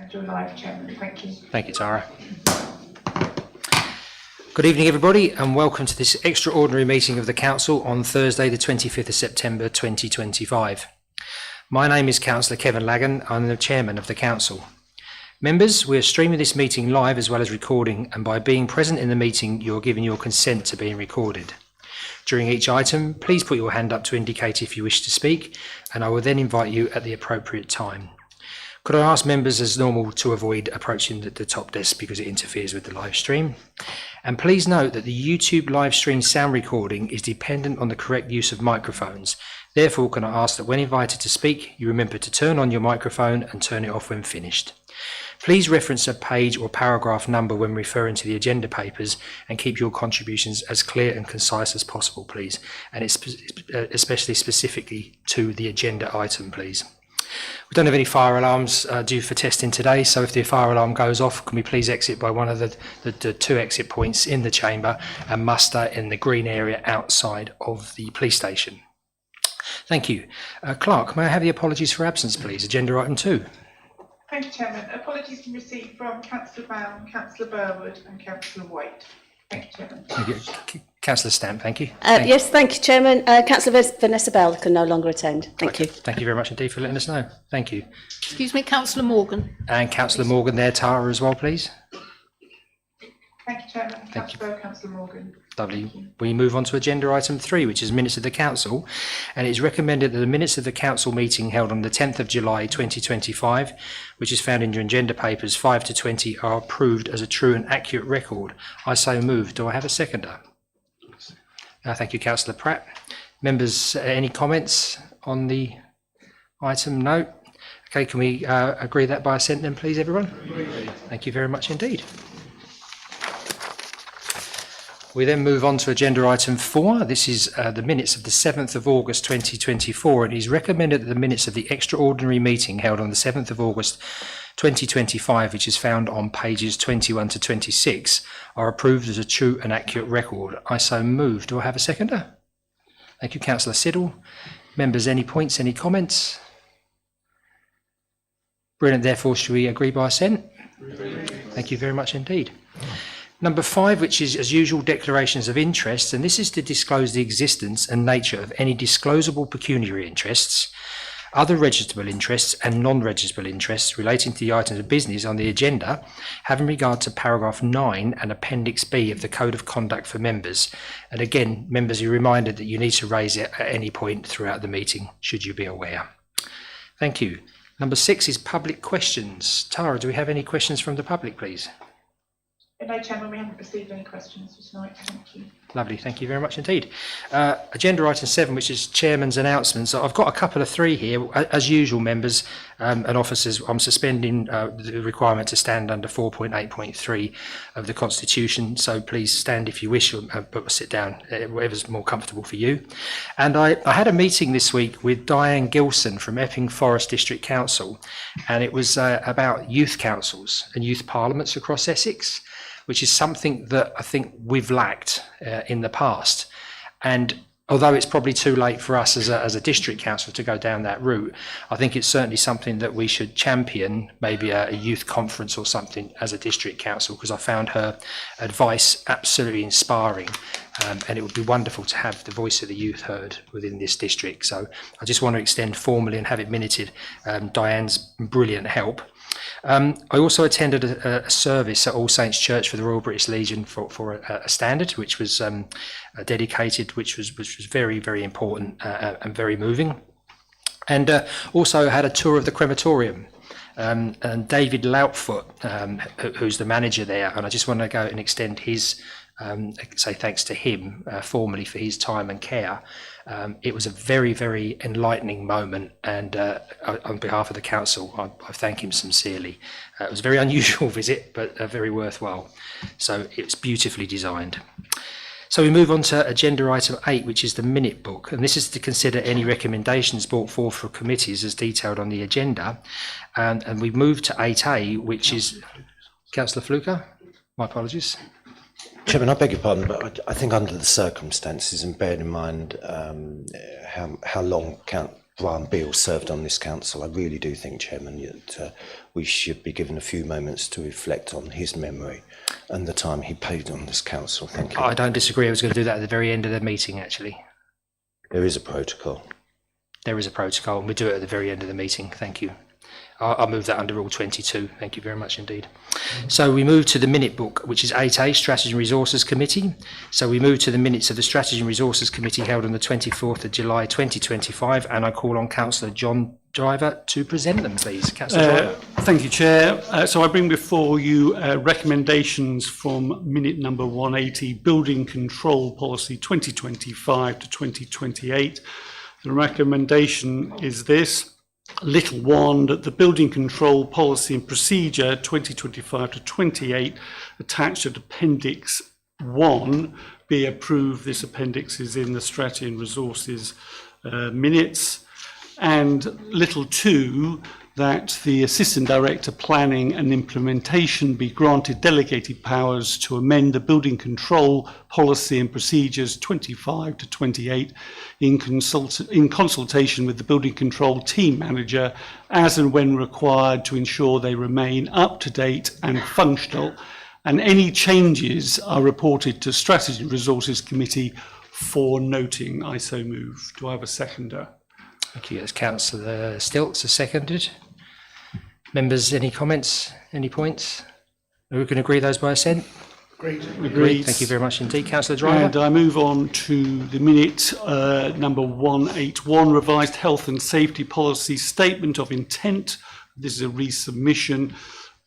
and you're live, Chairman. Thank you. Thank you, Tara. Good evening, everybody, and welcome to this extraordinary meeting of the Council on Thursday, the 25th of September 2025. My name is Councillor Kevin Lagan. I'm the Chairman of the Council. Members, we are streaming this meeting live as well as recording, and by being present in the meeting, you are giving your consent to being recorded. During each item, please put your hand up to indicate if you wish to speak, and I will then invite you at the appropriate time. Could I ask members, as normal, to avoid approaching the top desk because it interferes with the live stream? And please note that the YouTube live stream sound recording is dependent on the correct use of microphones. Therefore, can I ask that when invited to speak, you remember to turn on your microphone and turn it off when finished. Please reference a page or paragraph number when referring to the agenda papers and keep your contributions as clear and concise as possible, please. And it's especially specifically to the agenda item, please. We don't have any fire alarms due for testing today, so if the fire alarm goes off, can we please exit by one of the two exit points in the chamber and muster in the green area outside of the police station. Thank you. Clerk, may I have the apologies for absence, please? Agenda item 2. Thank you, Chairman. Apologies been received from Councillor Brown, Councillor Burwood and Councillor White. Thank you, Chairman. Thank you. Councillor Stamp, thank you. Yes, thank you, Chairman. Councillor Vanessa Bell can no longer attend. Thank you. Thank you very much indeed for letting us know. Thank you. Excuse me, Councillor Morgan. And Councillor Morgan there, Tara, as well, please. Thank you, Chairman. Councillor Councillor Morgan. Lovely. We move on to agenda item 3, which is minutes of the council, and it is recommended that the minutes of the council meeting held on the 10th of July 2025, which is found in your agenda papers 5 to 20, are approved as a true and accurate record. I so move. Do I have a seconder? Thank you, Councillor Pratt. Members, any comments on the item? No. Okay, can we agree that by assent then, please, everyone? Thank you very much indeed. We then move on to agenda item 4. This is the minutes of the 7th of August 2024, and it is recommended that the minutes of the extraordinary meeting held on the 7th of August 2025, which is found on pages 21 to 26, are approved as a true and accurate record. I so move. Do I have a seconder? Thank you, Councillor Siddle. Members, any points, any comments? Brilliant. Therefore, should we agree by assent? Thank you very much indeed. Number 5, which is, as usual, declarations of interest, and this is to disclose the existence and nature of any disclosable pecuniary interests, other registrable interests and non-registrable interests relating to the items of business on the agenda, having regard to paragraph 9 and appendix B of the Code of Conduct for members. And again, members are reminded that you need to raise it at any point throughout the meeting, should you be aware. Thank you. Number 6 is public questions. Tara, do we have any questions from the public, please? No, Chairman, we haven't received any questions for tonight. Thank you. Lovely, thank you very much indeed. Agenda item 7, which is Chairman's announcements. I've got a couple of 3 here. As usual, members and officers, I'm suspending the requirement to stand under 4.8.3 of the Constitution, so please stand if you wish, but sit down, whatever's more comfortable for you. And I had a meeting this week with Diane Gilson from Epping Forest District Council, and it was about youth councils and youth parliaments across Essex, which is something that I think we've lacked in the past. And although it's probably too late for us as a district council to go down that route, I think it's certainly something that we should champion, maybe a youth conference or something as a district council, because I found her advice absolutely inspiring. And it would be wonderful to have the voice of the youth heard within this district. So I just want to extend formally and have it minuted Diane's brilliant help. I also attended a service at All Saints Church for the Royal British Legion for a standard, which was dedicated, which was very, very important and very moving. And also had a tour of the crematorium. And David Loutfoot, who's the manager there, and I just want to go and extend his say thanks to him formally for his time and care. It was a very, very enlightening moment, and on behalf of the council, I thank him sincerely. It was a very unusual visit, but very worthwhile. So it's beautifully designed. So we move on to agenda item 8, which is the minute book, and this is to consider any recommendations brought forth for committees as detailed on the agenda. And we move to 8A, which is Councillor Fluker. My apologies. Chairman, I beg your pardon, but I think under the circumstances and bearing in mind how long Brian Beale served on this council. I really do think, Chairman, that we should be given a few moments to reflect on his memory and the time he paid on this council. Thank you. I don't disagree. I was going to do that at the very end of the meeting, actually. There is a protocol. There is a protocol, and we do it at the very end of the meeting. Thank you. I'll move that under Rule 22. Thank you very much indeed. So we move to the minute book, which is 8A, Strategy and Resources Committee. So we move to the minutes of the Strategy and Resources Committee held on the 24th of July 2025, and I call on Councillor John Driver to present them, please. Councillor Driver. Thank you, Chair. So I bring before you recommendations from minute number 180, Building Control Policy 2025 to 2028. The recommendation is this. Little 1, that the Building Control Policy and Procedure 2025 to 28 attached at Appendix 1 be approved. This appendix is in the Strategy and Resources minutes. And little 2, that the Assistant Director Planning and Implementation be granted delegated powers to amend the Building Control Policy and Procedures 25 to 28 in consultation with the Building Control Team Manager as and when required to ensure they remain up to date and functional, and any changes are reported to Strategy and Resources Committee for noting. I so move. Do I have a seconder? Thank you. That's Councillor Stilts, seconded. Members, any comments, any points? We can agree those by assent? Agreed. Thank you very much indeed. Councillor Driver. And I move on to the minute number 181, Revised Health and Safety Policy Statement of Intent. This is a resubmission.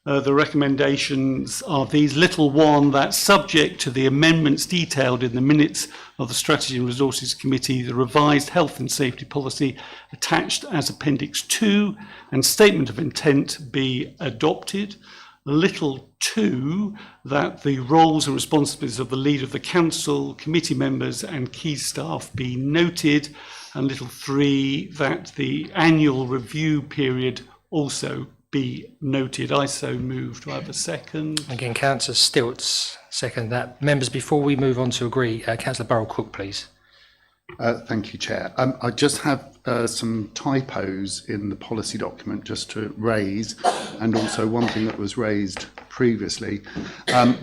The recommendations are these. Little 1, that subject to the amendments detailed in the minutes of the Strategy and Resources Committee, the revised health and safety policy attached as Appendix 2 and statement of intent be adopted. Little 2, that the roles and responsibilities of the leader of the council, committee members and key staff be noted. And little 3, that the annual review period also be noted. I so move. Do I have a second? Again, Councillor Stilts, second that. Members, before we move on to agree, Councillor Burrell-Cook, please. Thank you, Chair. I just have some typos in the policy document just to raise, and also one thing that was raised previously.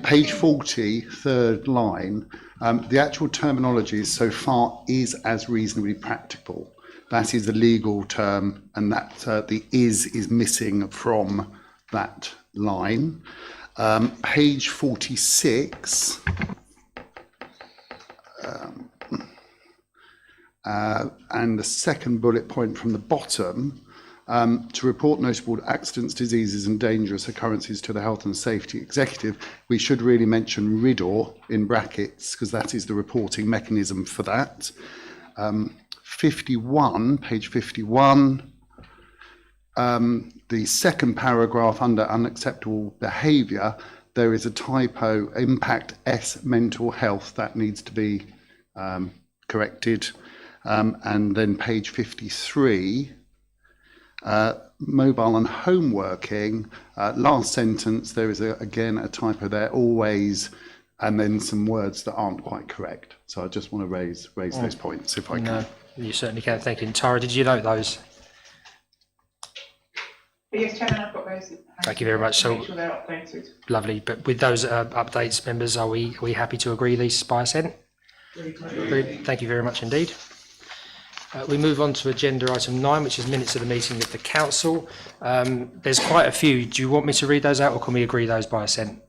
Page 40, third line, the actual terminology so far is as reasonably practicable. That is a legal term, and that the is missing from that line. Page 46, and the second bullet point from the bottom, to report notable accidents, diseases and dangerous occurrences to the Health and Safety Executive, we should really mention RIDOR in brackets, because that is the reporting mechanism for that. 51, page 51, the second paragraph under unacceptable behaviour, there is a typo, impact S mental health, that needs to be corrected. And then page 53, mobile and home working, last sentence, there is again a typo there, always, and then some words that aren't quite correct. So I just want to raise those points if I can. No, you certainly can. Thank you. Tara, did you note those? Yes, Chairman, I've got those. Thank you very much. So make sure they're updated. Lovely. But with those updates, members, are we happy to agree these by assent? Agreed. Thank you very much indeed. We move on to agenda item 9, which is minutes of the meeting of the council. There's quite a few. Do you want me to read those out, or can we agree those by assent?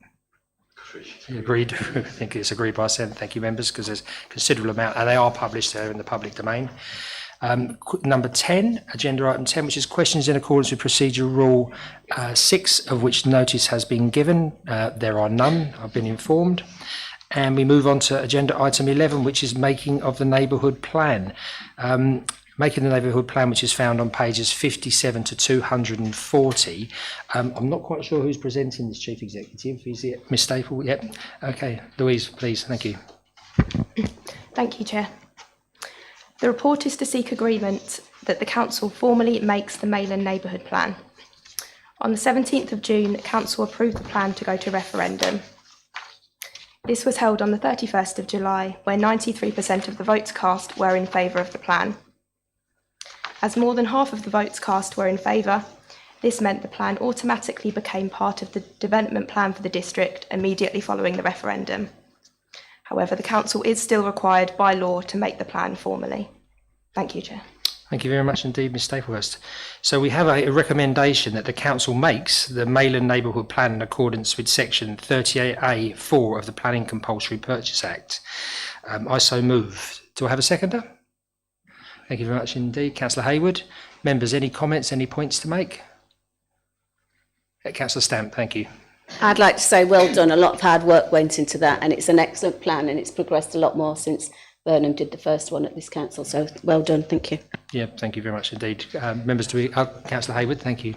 Agreed. I think it's agreed by assent. Thank you, members, because there's a considerable amount, and they are published there in the public domain. Number 10, agenda item 10, which is questions in accordance with procedure rule 6, of which notice has been given. There are none, I've been informed. And we move on to agenda item 11, which is making of the neighbourhood plan. Making the neighbourhood plan, which is found on pages 57 to 240. I'm not quite sure who's presenting this, Chief Executive. Is it Ms Staple? Yep. Okay. Louise, please. Thank you. Thank you, Chair. The report is to seek agreement that the Council formally makes the Mayland Neighbourhood Plan. On the 17th of June, Council approved the plan to go to referendum. This was held on the 31st of July, where 93% of the votes cast were in favour of the plan. As more than half of the votes cast were in favour, this meant the plan automatically became part of the development plan for the district immediately following the referendum. However, the council is still required by law to make the plan formally. Thank you, Chair. Thank you very much indeed, Ms Staplehurst. So we have a recommendation that the council makes the Mayland Neighbourhood Plan in accordance with section 38A(4) of the Planning Compulsory Purchase Act. I so move. Do I have a seconder? Thank you very much indeed. Councillor Hayward. Members, any comments, any points to make? Councillor Stamp, thank you. I'd like to say well done. A lot of hard work went into that, and it's an excellent plan, and it's progressed a lot more since Burnham did the first one at this council. So well done. Thank you. Yeah, thank you very much indeed. Members, Councillor Hayward, thank you.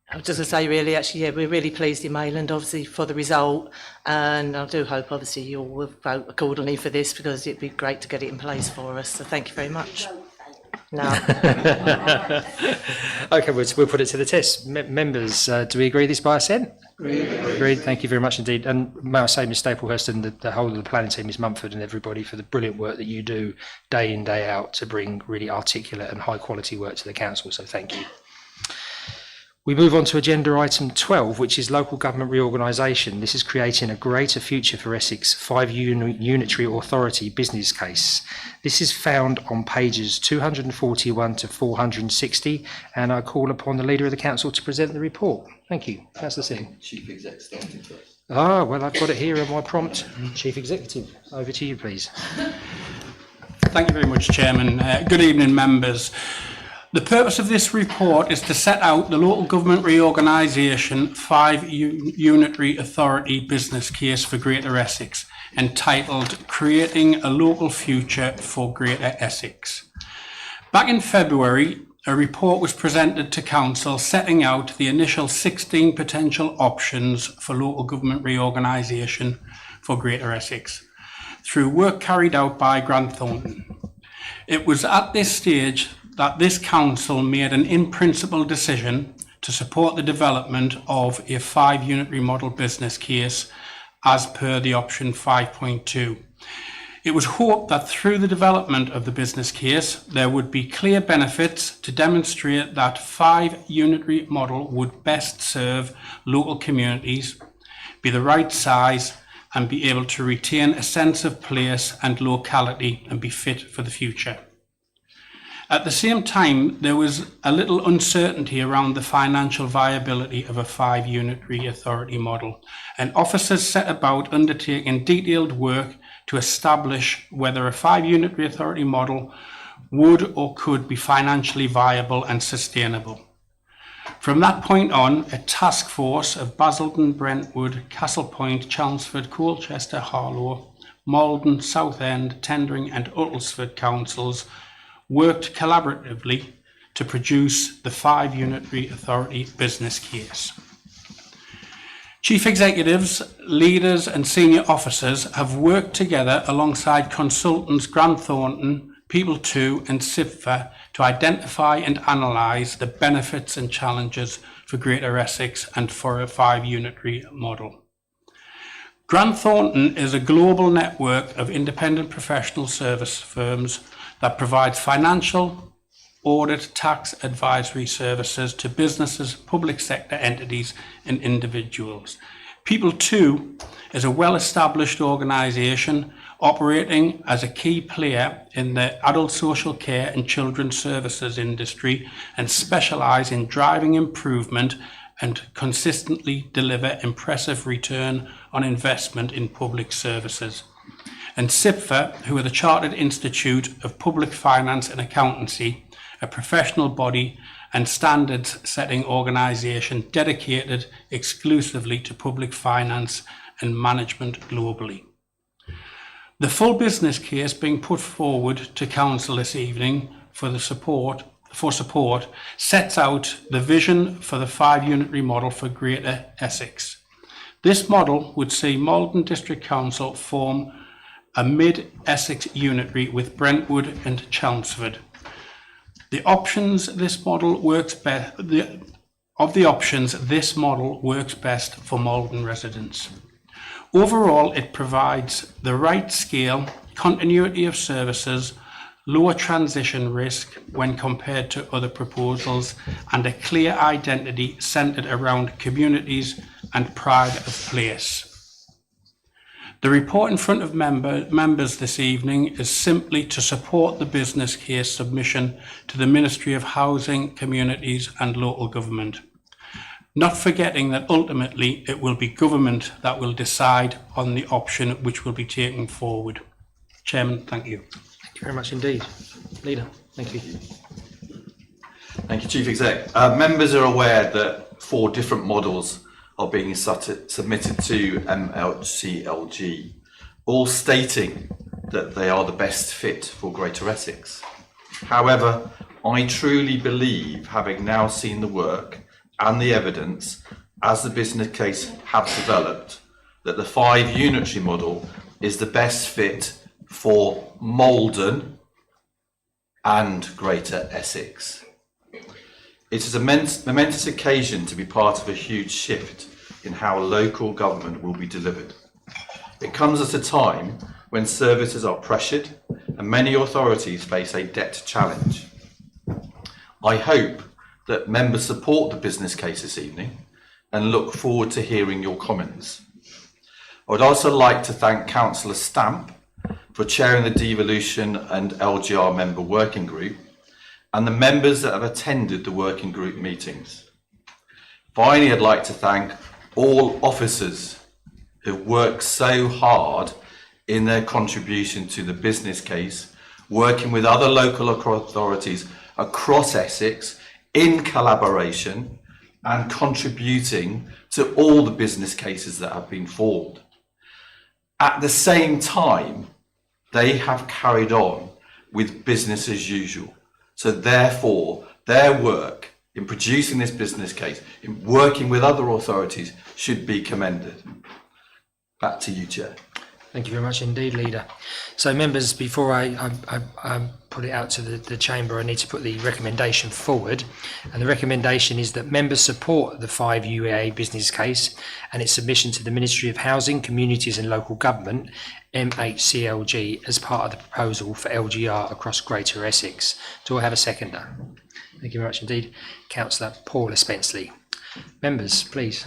I was just going to say, really, actually, yeah, we're really pleased in Mayland, obviously, for the result. And I do hope, obviously, you all will vote accordingly for this, because it'd be great to get it in place for us. So thank you very much. No. Okay, we'll put it to the test. Members, do we agree this by assent? Agreed. Thank you very much indeed. And may I say, Ms Staplehurst and the whole of the planning team, Ms Mumford and everybody, for the brilliant work that you do day in, day out to bring really articulate and high quality work to the council. So thank you. We move on to agenda item 12, which is local government reorganisation. This is creating a greater future for Essex 5 Unitary Authority business case. This is found on pages 241 to 460, and I call upon the Leader of the Council to present the report. Thank you. Councillor Singh. Chief Exec starting first. Ah, well, I've got it here in my prompt. Chief Executive, over to you, please. Thank you very much, Chairman. Good evening, members. The purpose of this report is to set out the local government reorganisation 5 Unitary Authority business case for Greater Essex, entitled Creating a Local Future for Greater Essex. Back in February, a report was presented to Council setting out the initial 16 potential options for local government reorganisation for Greater Essex, through work carried out by Grant Thornton. It was at this stage that this council made an in-principle decision to support the development of a 5 unitary model business case as per the option 5.2. It was hoped that through the development of the business case, there would be clear benefits to demonstrate that 5 unitary model would best serve local communities, be the right size, and be able to retain a sense of place and locality and be fit for the future. At the same time, there was a little uncertainty around the financial viability of a 5 unitary authority model, and officers set about undertaking detailed work to establish whether a 5 unitary authority model would or could be financially viable and sustainable. From that point on, a task force of Basildon, Brentwood, Castlepoint, Chelmsford, Colchester, Harlow, Maldon, Southend, Tendring and Uttlesford councils worked collaboratively to produce the 5 Unitary Authority business case. Chief executives, leaders and senior officers have worked together alongside consultants Grant Thornton, People 2 and SIPFA to identify and analyse the benefits and challenges for Greater Essex and for a 5 unitary model. Grant Thornton is a global network of independent professional service firms that provides financial, audit, tax advisory services to businesses, public sector entities and individuals. People 2 is a well-established organisation operating as a key player in the adult social care and children's services industry and specialise in driving improvement and consistently deliver impressive return on investment in public services. And SIPFA, who are the Chartered Institute of Public Finance and Accountancy, a professional body and standards-setting organisation dedicated exclusively to public finance and management globally. The full business case being put forward to Council this evening for support sets out the vision for the 5 unitary model for Greater Essex. This model would see Maldon District Council form a mid-Essex unitary with Brentwood and Chelmsford. This model works best for Maldon residents. Overall, it provides the right scale, continuity of services, lower transition risk when compared to other proposals, and a clear identity centred around communities and pride of place. The report in front of members this evening is simply to support the business case submission to the Ministry of Housing, Communities and Local Government. Not forgetting that ultimately it will be government that will decide on the option which will be taken forward. Chairman, thank you. Thank you very much indeed. Leader, thank you. Thank you, Chief Exec. Members are aware that 4 different models are being submitted to MLCLG, all stating that they are the best fit for Greater Essex. However, I truly believe, having now seen the work and the evidence as the business case have developed, that the 5 unitary model is the best fit for Maldon and Greater Essex. It is a momentous occasion to be part of a huge shift in how local government will be delivered. It comes at a time when services are pressured and many authorities face a debt challenge. I hope that members support the business case this evening and look forward to hearing your comments. I would also like to thank Councillor Stamp for chairing the Devolution and LGR member working group, and the members that have attended the working group meetings. Finally, I'd like to thank all officers who worked so hard in their contribution to the business case, working with other local authorities across Essex in collaboration and contributing to all the business cases that have been formed. At the same time, they have carried on with business as usual. So therefore, their work in producing this business case, in working with other authorities, should be commended. Back to you, Chair. Thank you very much indeed, Leader. So members, before I put it out to the Chamber, I need to put the recommendation forward. And the recommendation is that members support the 5 UEA business case and its submission to the Ministry of Housing, Communities and Local Government, MHCLG, as part of the proposal for LGR across Greater Essex. Do I have a seconder? Thank you very much indeed. Councillor Paula Spenceley. Members, please.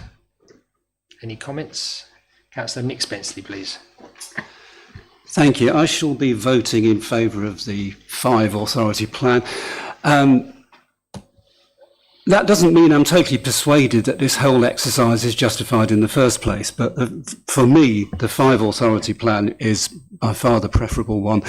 Any comments? Councillor Nick Spenceley, please. Thank you. I shall be voting in favour of the 5 authority plan. That doesn't mean I'm totally persuaded that this whole exercise is justified in the first place, but for me, the 5 authority plan is by far the preferable one.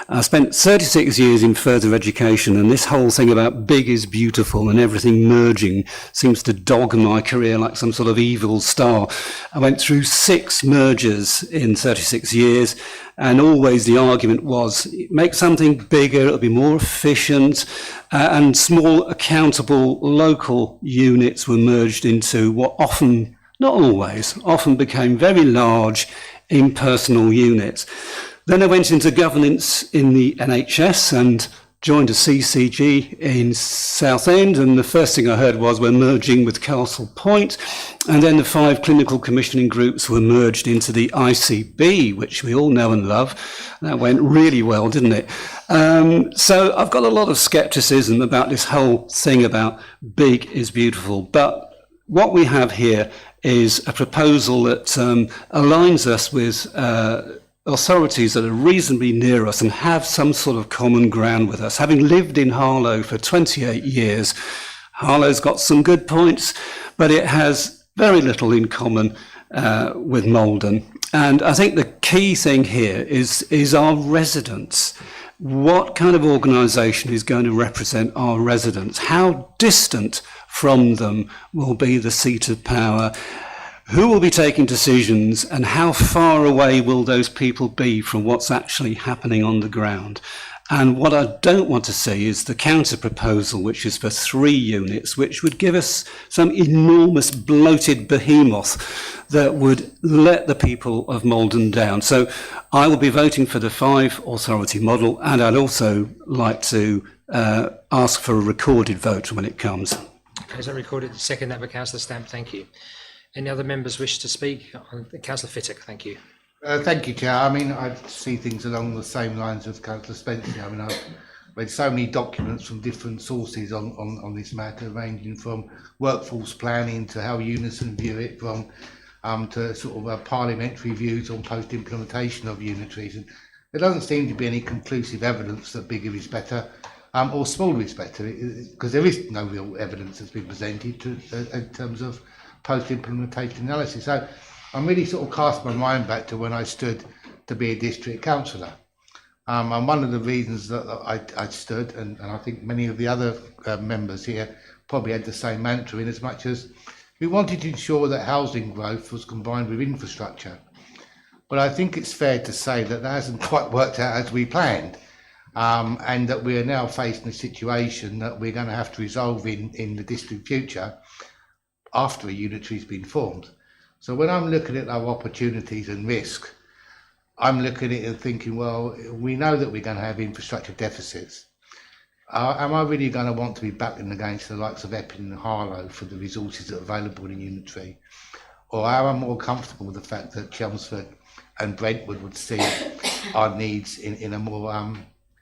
I spent 36 years in further education, and this whole thing about big is beautiful and everything merging seems to dog my career like some sort of evil star. I went through 6 mergers in 36 years, and always the argument was, make something bigger, it'll be more efficient, and small accountable local units were merged into what often, not always, often became very large impersonal units. Then I went into governance in the NHS and joined a CCG in Southend, and the first thing I heard was we're merging with Castle Point, and then the 5 clinical commissioning groups were merged into the ICB, which we all know and love. That went really well, didn't it? So I've got a lot of scepticism about this whole thing about big is beautiful, but what we have here is a proposal that aligns us with authorities that are reasonably near us and have some sort of common ground with us. Having lived in Harlow for 28 years, Harlow's got some good points, but it has very little in common with Maldon. And I think the key thing here is our residents. What kind of organisation is going to represent our residents? How distant from them will be the seat of power? Who will be taking decisions, and how far away will those people be from what's actually happening on the ground? And what I don't want to see is the counter proposal, which is for 3 units, which would give us some enormous bloated behemoth that would let the people of Maldon down. So I will be voting for the 5 authority model, and I'd also like to ask for a recorded vote when it comes. Okay, is that recorded? Second that by Councillor Stamp, thank you. Any other members wish to speak? Councillor Fittock, thank you. Thank you, Chair. I mean, I see things along the same lines as Councillor Spencer. I mean, I've read so many documents from different sources on this matter, ranging from workforce planning to how Unison view it, from to sort of parliamentary views on post-implementation of unitaries. And there doesn't seem to be any conclusive evidence that bigger is better or smaller is better, because there is no real evidence that's been presented in terms of post-implementation analysis. So I'm really sort of cast my mind back to when I stood to be a district councillor. And one of the reasons that I stood, and I think many of the other members here probably had the same mantra, in as much as we wanted to ensure that housing growth was combined with infrastructure. But I think it's fair to say that that hasn't quite worked out as we planned, and that we are now facing a situation that we're going to have to resolve in the distant future after a unitary has been formed. So when I'm looking at our opportunities and risk, I'm looking at it and thinking, well, we know that we're going to have infrastructure deficits. Am I really going to want to be battling against the likes of Epping and Harlow for the resources that are available in Unitary? Or am I more comfortable with the fact that Chelmsford and Brentwood would see our needs in a more,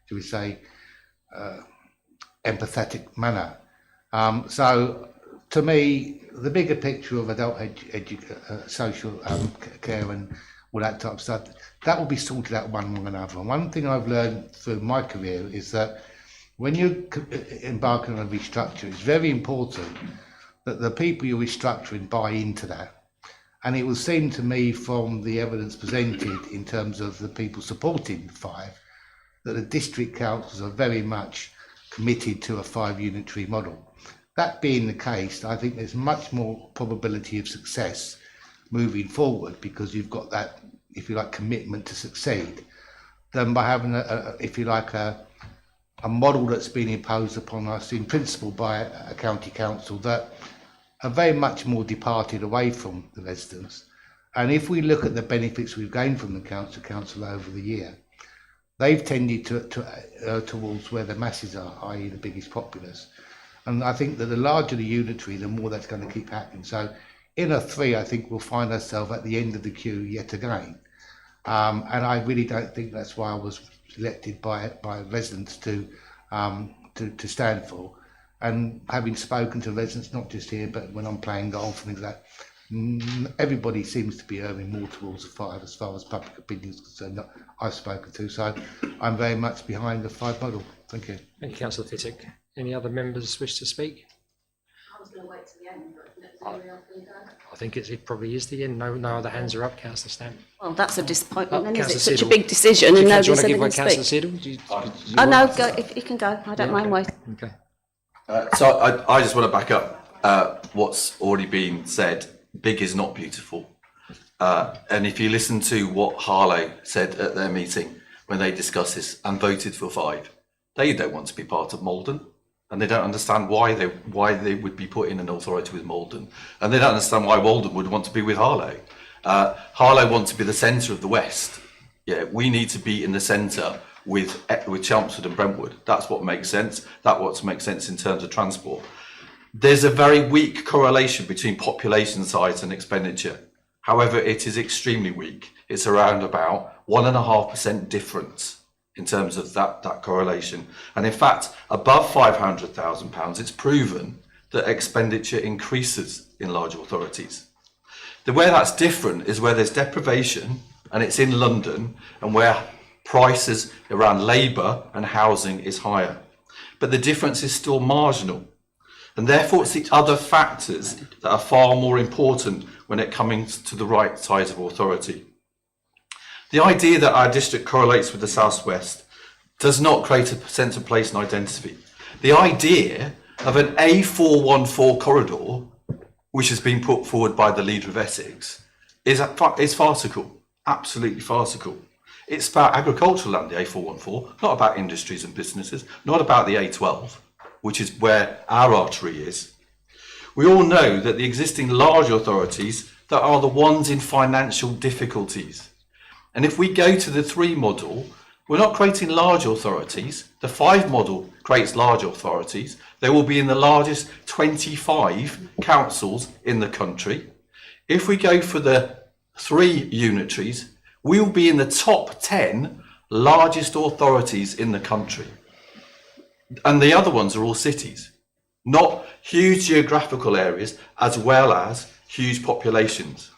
shall we say, empathetic manner? So to me, the bigger picture of adult social care and all that type of stuff, that will be sorted out one way or another. And one thing I've learned through my career is that when you're embarking on a restructure, it's very important that the people you're restructuring buy into that. And it will seem to me from the evidence presented in terms of the people supporting the 5, that the district councils are very much committed to a 5 unitary model. That being the case, I think there's much more probability of success moving forward, because you've got that, if you like, commitment to succeed, than by having if you like, a model that's been imposed upon us in principle by a county council that are very much more departed away from the residents. And if we look at the benefits we've gained from the council over the year, they've tended towards where the masses are, i.e. the biggest populace. And I think that the larger the unitary, the more that's going to keep happening. So in a 3, I think we'll find ourselves at the end of the queue yet again. And I really don't think that's why I was elected by residents to stand for. And having spoken to residents, not just here, but when I'm playing golf and things like that, everybody seems to be erring more towards the 5 as far as public opinion is concerned that I've spoken to. So I'm very much behind the 5 model. Thank you. Thank you, Councillor Fittick. Any other members wish to speak? I was going to wait to the end, but I think it probably is the end. No other hands are up, Councillor Stamp. well, that's a disappointment, then, is Councillor it? Such a Siddle. big decision, Do and you nobody want to said give way, anything to Councillor speak. Siddle? Do you Oh no, want- go if you can go. I don't mind waiting. Okay. So I just want to back up what's already been said. Big is not beautiful. And if you listen to what Harlow said at their meeting when they discussed this and voted for 5, they don't want to be part of Maldon. And they don't understand why they would be put in an authority with Maldon. And they don't understand why Maldon would want to be with Harlow. Harlow wants to be the centre of the West. Yeah, we need to be in the centre with Chelmsford and Brentwood. That's what makes sense. That's what makes sense in terms of transport. There's a very weak correlation between population size and expenditure. However, it is extremely weak. It's around about 1.5% difference in terms of that correlation. And in fact, above £500,000, it's proven that expenditure increases in large authorities. Where that's different is where there's deprivation, and it's in London, and where prices around labour and housing is higher. But the difference is still marginal. And therefore, it's the other factors that are far more important when it comes to the right size of authority. The idea that our district correlates with the southwest does not create a sense of place and identity. The idea of an A414 corridor, which has been put forward by the leader of Essex, is farcical, absolutely farcical. It's about agricultural land, the A414, not about industries and businesses, not about the A12, which is where our artery is. We all know that the existing large authorities that are the ones in financial difficulties. And if we go to the 3 model, we're not creating large authorities. The 5 model creates large authorities. They will be in the largest 25 councils in the country. If we go for the 3 unitaries, We will be in the top 10 largest authorities in the country. And the other ones are all cities, not huge geographical areas as well as huge populations.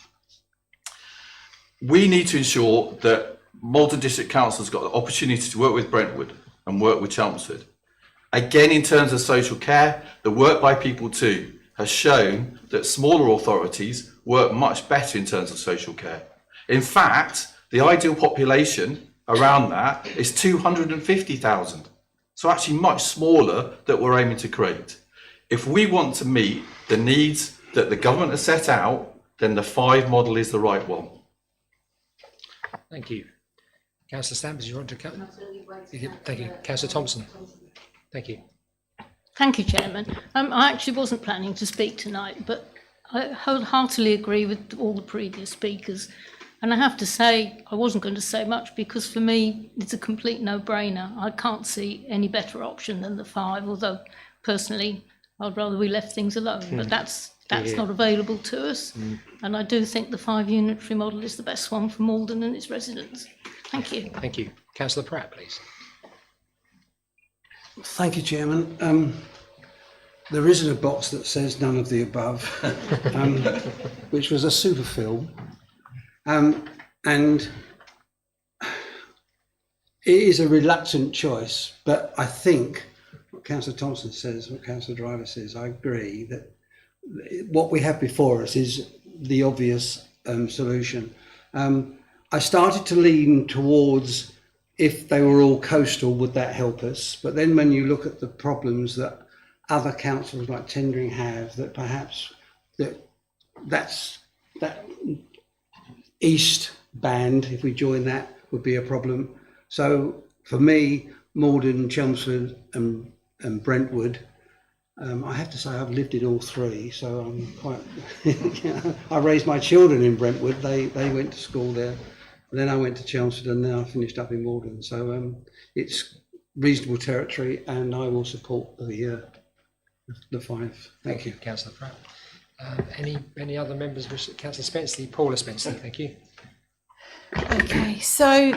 We need to ensure that Maldon District Council has got the opportunity to work with Brentwood and work with Chelmsford. Again, in terms of social care, the work by People 2 has shown that smaller authorities work much better in terms of social care. In fact, the ideal population around that is 250,000. So actually much smaller that we're aiming to create. If we want to meet the needs that the government has set out, then the 5 model is the right one. Thank you. Councillor Stamp, do you want to come? Thank you. Councillor Thompson. Thank you. Thank you, Chairman. I actually wasn't planning to speak tonight, but I wholeheartedly agree with all the previous speakers. And I have to say, I wasn't going to say much because for me, it's a complete no-brainer. I can't see any better option than the 5, although personally, I'd rather we left things alone. But that's not available to us. And I do think the 5 unitary model is the best one for Maldon and its residents. Thank you. Thank you. Councillor Pratt, please. Thank you, Chairman. There isn't a box that says none of the above, which was a super film. And it is a reluctant choice, but I think what Councillor Thompson says, what Councillor Driver says, I agree that what we have before us is the obvious solution. I started to lean towards if they were all coastal, would that help us? But then when you look at the problems that other councils like Tendring have, that perhaps that east band, if we join that, would be a problem. So for me, Maldon, Chelmsford and Brentwood, I have to say I've lived in all 3, so I'm quite, I raised my children in Brentwood, they went to school there. Then I went to Chelmsford and now I finished up in Maldon. So it's reasonable territory and I will support the 5. Thank you. Councillor Pratt. Any other members? Councillor Spenceley, Paula Spenceley, thank you. Okay, so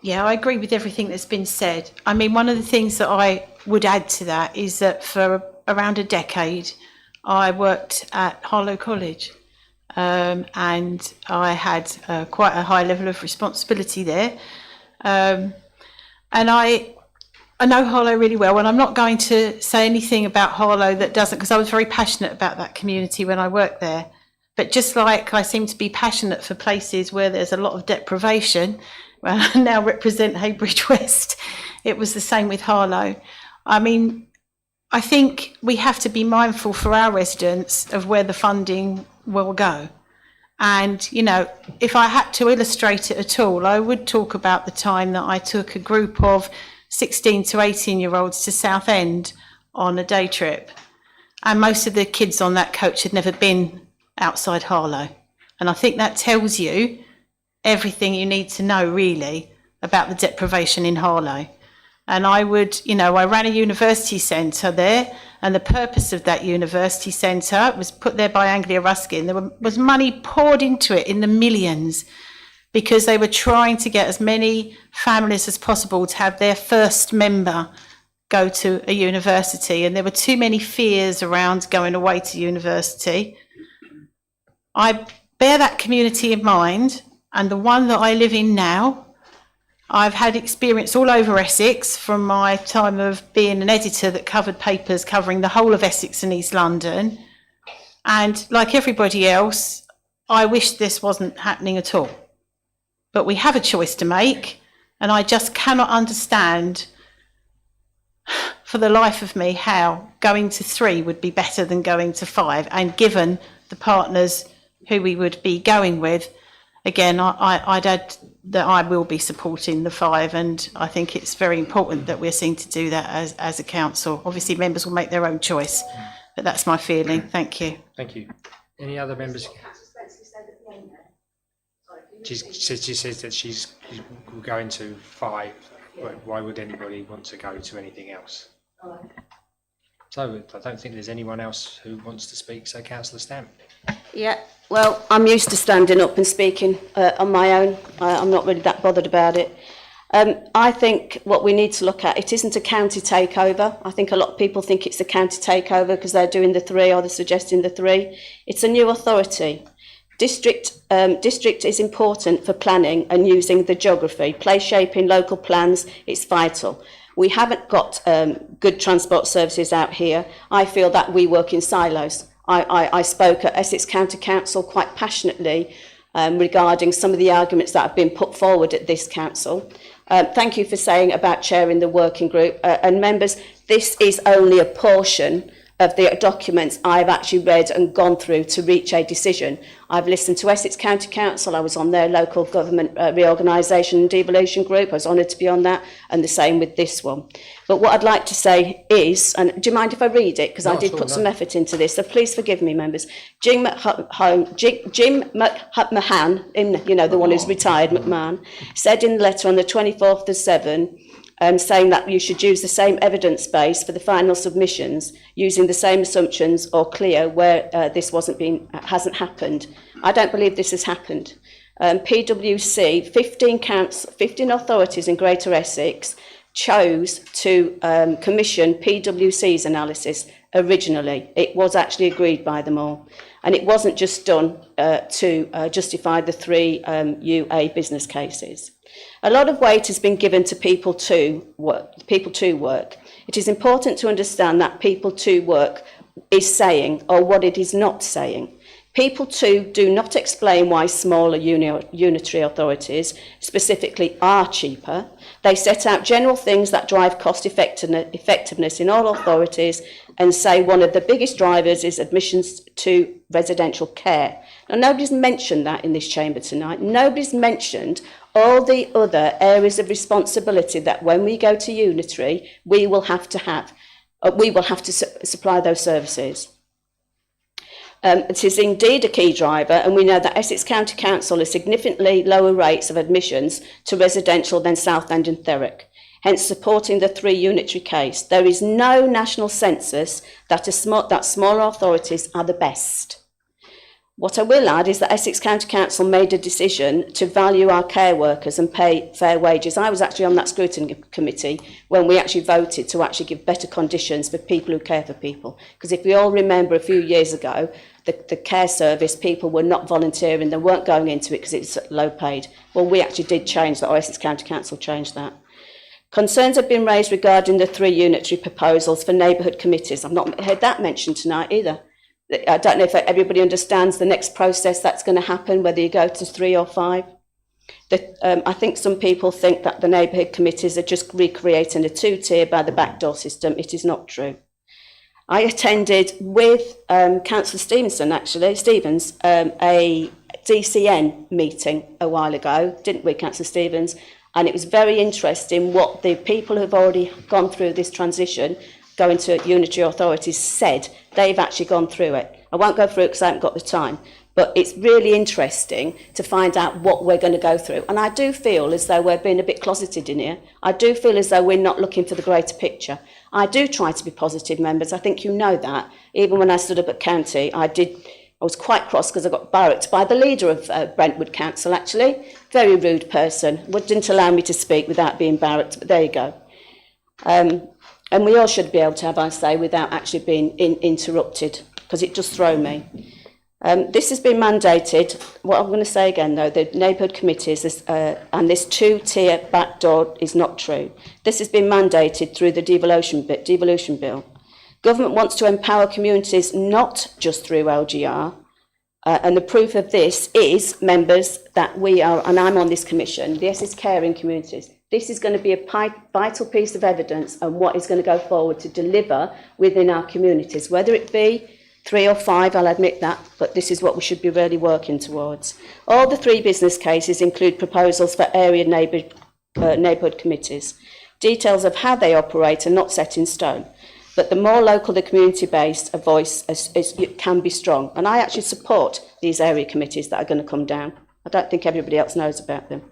yeah, I agree with everything that's been said. I mean, one of the things that I would add to that is that for around a decade, I worked at Harlow College. And I had quite a high level of responsibility there. And I know Harlow really well, and I'm not going to say anything about Harlow that doesn't, because I was very passionate about that community when I worked there. But just like I seem to be passionate for places where there's a lot of deprivation, well, I now represent Heybridge West, it was the same with Harlow. I mean, I think we have to be mindful for our residents of where the funding will go. And, you know, if I had to illustrate it at all, I would talk about the time that I took a group of 16 to 18-year-olds to Southend on a day trip. And most of the kids on that coach had never been outside Harlow. And I think that tells you everything you need to know, really, about the deprivation in Harlow. And I would, you know, I ran a university centre there, and the purpose of that university centre was put there by Anglia Ruskin. There was money poured into it in the millions because they were trying to get as many families as possible to have their first member go to a university. And there were too many fears around going away to university. I bear that community in mind, and the one that I live in now, I've had experience all over Essex from my time of being an editor that covered papers covering the whole of Essex and East London. And like everybody else, I wish this wasn't happening at all. But we have a choice to make, and I just cannot understand for the life of me how going to 3 would be better than going to 5. And given the partners who we would be going with, again, I'd add that I will be supporting the 5, and I think it's very important that we're seen to do that as a council. Obviously, members will make their own choice, but that's my feeling. Thank you. Thank you. Any other members? She says that she's going to 5. Why would anybody want to go to anything else? So I don't think there's anyone else who wants to speak. So Councillor Stamp. Yeah, well, I'm used to standing up and speaking on my own. I'm not really that bothered about it. I think what we need to look at, it isn't a county takeover. I think a lot of people think it's a county takeover because they're doing the 3 or they're suggesting the 3. It's a new authority. District is important for planning and using the geography. Place shaping local plans, it's vital. We haven't got good transport services out here. I feel that we work in silos. I spoke at Essex County Council quite passionately regarding some of the arguments that have been put forward at this council. Thank you for saying about chairing the working group. And members, this is only a portion of the documents I've actually read and gone through to reach a decision. I've listened to Essex County Council. I was on their local government reorganisation and devolution group. I was honoured to be on that, and the same with this one. But what I'd like to say is, and do you mind if I read it? Because I did put some effort into this, so please forgive me, members. Jim McMahon, you know, the one who's retired, McMahon, said in the letter on the 24th of 7, saying that you should use the same evidence base for the final submissions, using the same assumptions or clear where this hasn't happened. I don't believe this has happened. PwC, 15 authorities in Greater Essex chose to commission PwC's analysis originally. It was actually agreed by them all. And it wasn't just done to justify the 3 UA business cases. A lot of weight has been given to people to work. It is important to understand that people to work is saying or what it is not saying. People to do not explain why smaller unitary authorities specifically are cheaper. They set out general things that drive cost effectiveness in all authorities and say one of the biggest drivers is admissions to residential care. Now, nobody's mentioned that in this chamber tonight. Nobody's mentioned all the other areas of responsibility that when we go to Unitary, we will have to supply those services. It is indeed a key driver, and we know that Essex County Council has significantly lower rates of admissions to residential than Southend and Thurrock, hence supporting the 3 unitary case. There is no national census that smaller authorities are the best. What I will add is that Essex County Council made a decision to value our care workers and pay fair wages. I was actually on that scrutiny committee when we actually voted to actually give better conditions for people who care for people. Because if we all remember a few years ago, the care service, people were not volunteering, they weren't going into it because it's low paid. Well, we actually did change that, or Essex County Council changed that. Concerns have been raised regarding the 3 unitary proposals for neighbourhood committees. I've not heard that mentioned tonight either. I don't know if everybody understands the next process that's going to happen, whether you go to 3 or 5. I think some people think that the neighbourhood committees are just recreating a 2-tier by the backdoor system. It is not true. I attended with Councillor Stevens, a DCN meeting a while ago, didn't we, Councillor Stevens? And it was very interesting what the people who've already gone through this transition, going to unitary authorities, said. They've actually gone through it. I won't go through it because I haven't got the time, but it's really interesting to find out what we're going to go through. And I do feel as though we're being a bit closeted in here. I do feel as though we're not looking for the greater picture. I do try to be positive, members. I think you know that. Even when I stood up at county, I was quite cross because I got barracked by the leader of Brentwood Council, actually. Very rude person. Didn't allow me to speak without being barracked, but there you go. And we all should be able to have our say without actually being interrupted, because it does throw me. This has been mandated. What I'm going to say again, though, the neighbourhood committees and this 2-tier backdoor is not true. This has been mandated through the devolution bill. Government wants to empower communities not just through LGR, and the proof of this is, members, that we are, and I'm on this commission, the Essex Caring Communities. This is going to be a vital piece of evidence and what is going to go forward to deliver within our communities, whether it be 3 or 5, I'll admit that, but this is what we should be really working towards. All the 3 business cases include proposals for area neighbourhood committees. Details of how they operate are not set in stone, but the more local the community-based a voice can be strong. And I actually support these area committees that are going to come down. I don't think everybody else knows about them.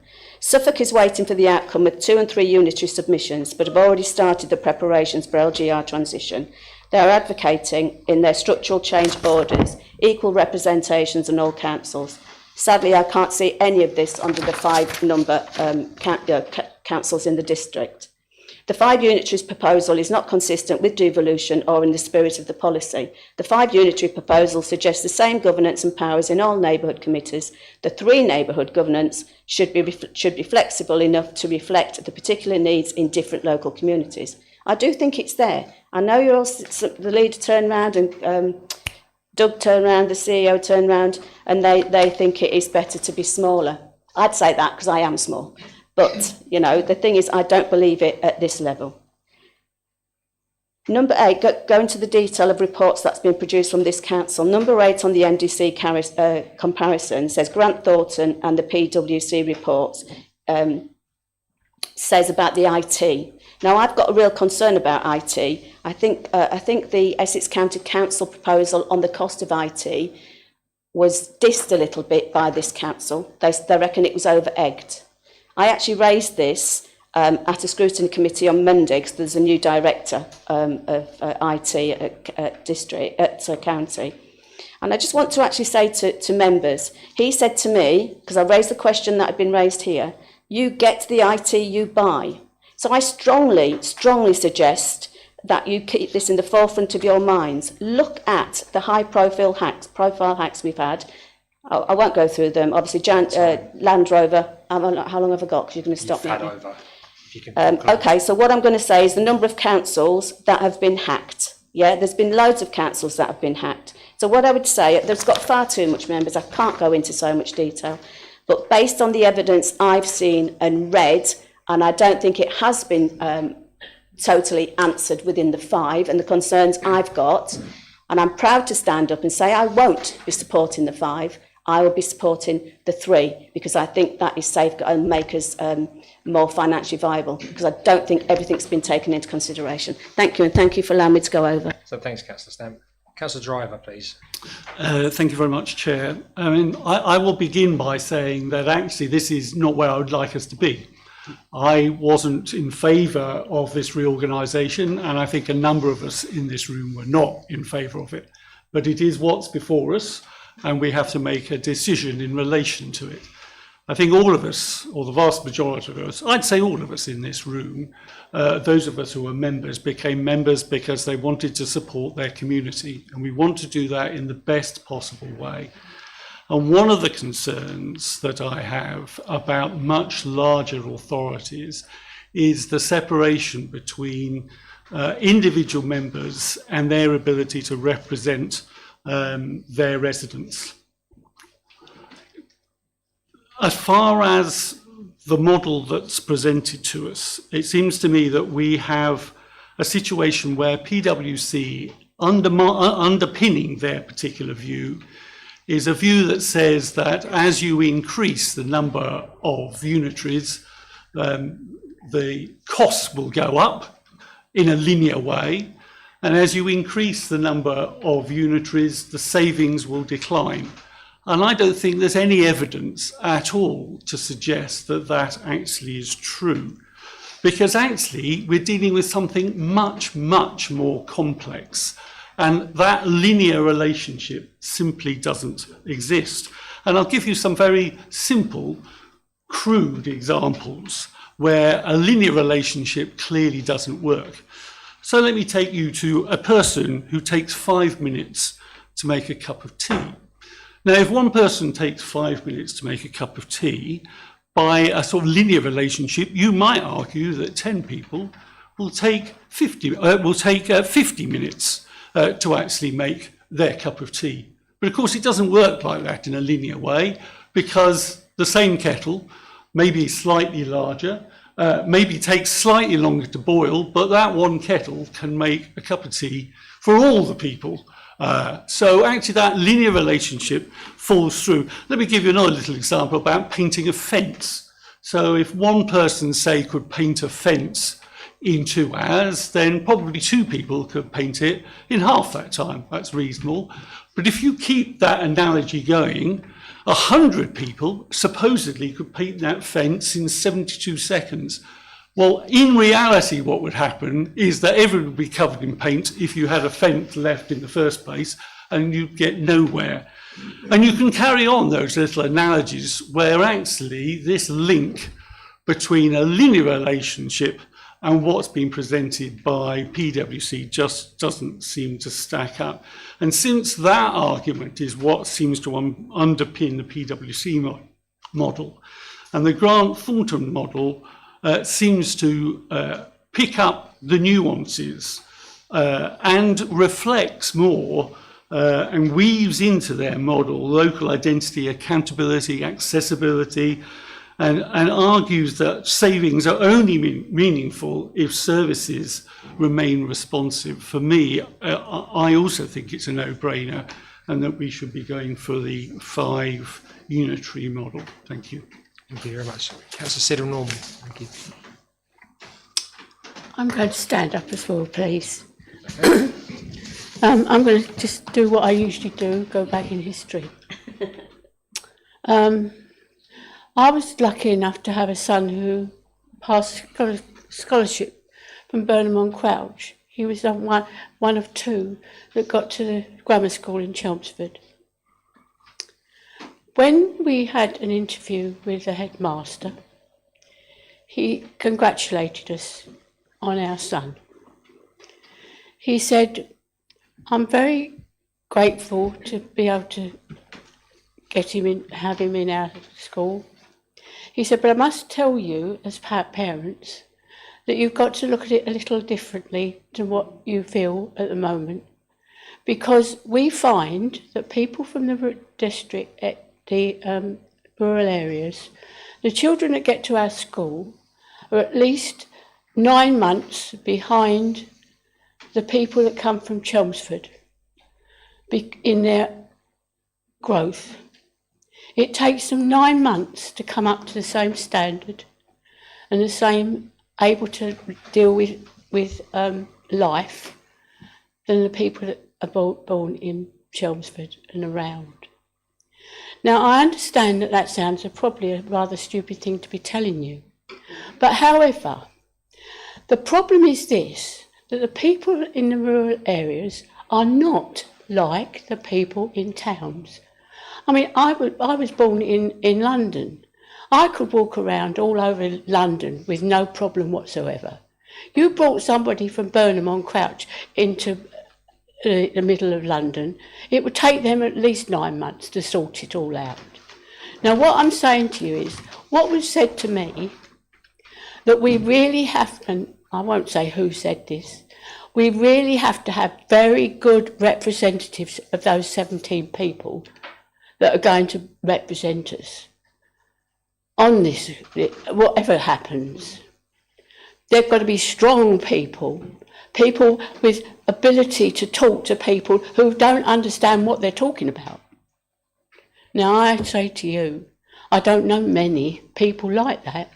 Suffolk is waiting for the outcome of 2 and 3 unitary submissions, but have already started the preparations for LGR transition. They are advocating in their structural change orders equal representations in all councils. Sadly, I can't see any of this under the 5 number councils in the district. The 5 Unitary's proposal is not consistent with devolution or in the spirit of the policy. The 5 Unitary proposal suggests the same governance and powers in all neighbourhood committees. The 3 neighbourhood governance should be flexible enough to reflect the particular needs in different local communities. I do think it's there. I know you're all, the leader turned round and Doug turned round, the CEO turned round, and they think it is better to be smaller. I'd say that because I am small. But, you know, the thing is, I don't believe it at this level. Number 8, go into the detail of reports that's been produced from this council. Number 8 on the NDC comparison says Grant Thornton and the PwC reports says about the IT. Now, I've got a real concern about IT. I think the Essex County Council proposal on the cost of IT was dissed a little bit by this council. They reckon it was over-egged. I actually raised this at a scrutiny committee on Monday because there's a new director of IT at county. And I just want to actually say to members, he said to me, because I raised the question that had been raised here, you get the IT you buy. So I strongly suggest that you keep this in the forefront of your minds. Look at the high-profile hacks we've had. I won't go through them. Obviously, Land Rover. How long have I got? Because you're going to stop me. Over. Okay, so what I'm going to say is the number of councils that have been hacked. Yeah, there's been loads of councils that have been hacked. So what I would say, there's got far too much members. I can't go into so much detail. But based on the evidence I've seen and read, and I don't think it has been totally answered within the 5 and the concerns I've got, and I'm proud to stand up and say I won't be supporting the 5. I will be supporting the 3 because I think that is safe and make us more financially viable because I don't think everything's been taken into consideration. Thank you, and thank you for allowing me to go over. So thanks, Councillor Stamp. Councillor Driver, please. Thank you very much, Chair. I mean, I will begin by saying that actually this is not where I would like us to be. I wasn't in favour of this reorganisation, and I think a number of us in this room were not in favour of it. But it is what's before us, and we have to make a decision in relation to it. I think all of us, or the vast majority of us, I'd say all of us in this room, those of us who were members, became members because they wanted to support their community, and we want to do that in the best possible way. And one of the concerns that I have about much larger authorities is the separation between individual members and their ability to represent their residents. As far as the model that's presented to us, it seems to me that we have a situation where PwC, underpinning their particular view, is a view that says that as you increase the number of unitaries, the costs will go up in a linear way, and as you increase the number of unitaries, the savings will decline. And I don't think there's any evidence at all to suggest that that actually is true, because actually we're dealing with something much, much more complex. And that linear relationship simply doesn't exist. And I'll give you some very simple, crude examples where a linear relationship clearly doesn't work. So let me take you to a person who takes 5 minutes to make a cup of tea. Now, if one person takes 5 minutes to make a cup of tea, by a sort of linear relationship, you might argue that 10 people will take 50 minutes to actually make their cup of tea. But of course, it doesn't work like that in a linear way, because the same kettle may be slightly larger, maybe takes slightly longer to boil, but that one kettle can make a cup of tea for all the people. So actually that linear relationship falls through. Let me give you another little example about painting a fence. So if one person, say, could paint a fence in 2 hours, then probably 2 people could paint it in half that time. That's reasonable. But if you keep that analogy going, 100 people supposedly could paint that fence in 72 seconds. Well, in reality, what would happen is that everyone would be covered in paint if you had a fence left in the first place, and you'd get nowhere. And you can carry on those little analogies where actually this link between a linear relationship and what's been presented by PwC just doesn't seem to stack up. And since that argument is what seems to underpin the PwC model, and the Grant Thornton model seems to pick up the nuances and reflects more and weaves into their model local identity, accountability, accessibility, and argues that savings are only meaningful if services remain responsive. For me, I also think it's a no-brainer and that we should be going for the 5 unitary model. Thank you. Thank you very much. Councillor Siddle-Norman. Thank you. I'm going to stand up as well, please. I'm going to just do what I usually do, go back in history. I was lucky enough to have a son who passed scholarship from Burnham-on-Crouch. He was one of 2 that got to the grammar school in Chelmsford. When we had an interview with the headmaster, he congratulated us on our son. He said, "I'm very grateful to be able to get him in, have him in our school." He said, "But I must tell you as parents that you've got to look at it a little differently to what you feel at the moment, because we find that people from the district, the rural areas, the children that get to our school are at least 9 months behind the people that come from Chelmsford in their growth. It takes them 9 months to come up to the same standard and the same able to deal with life than the people that are born in Chelmsford and around. Now, I understand that sounds probably a rather stupid thing to be telling you. But however, the problem is this, that the people in the rural areas are not like the people in towns. I mean, I was born in London. I could walk around all over London with no problem whatsoever. You brought somebody from Burnham-on-Crouch into the middle of London, it would take them at least 9 months to sort it all out. Now, what I'm saying to you is, what was said to me, that we really have, and I won't say who said this, we really have to have very good representatives of those 17 people that are going to represent us on this, whatever happens. They've got to be strong people, people with ability to talk to people who don't understand what they're talking about. Now, I say to you, I don't know many people like that.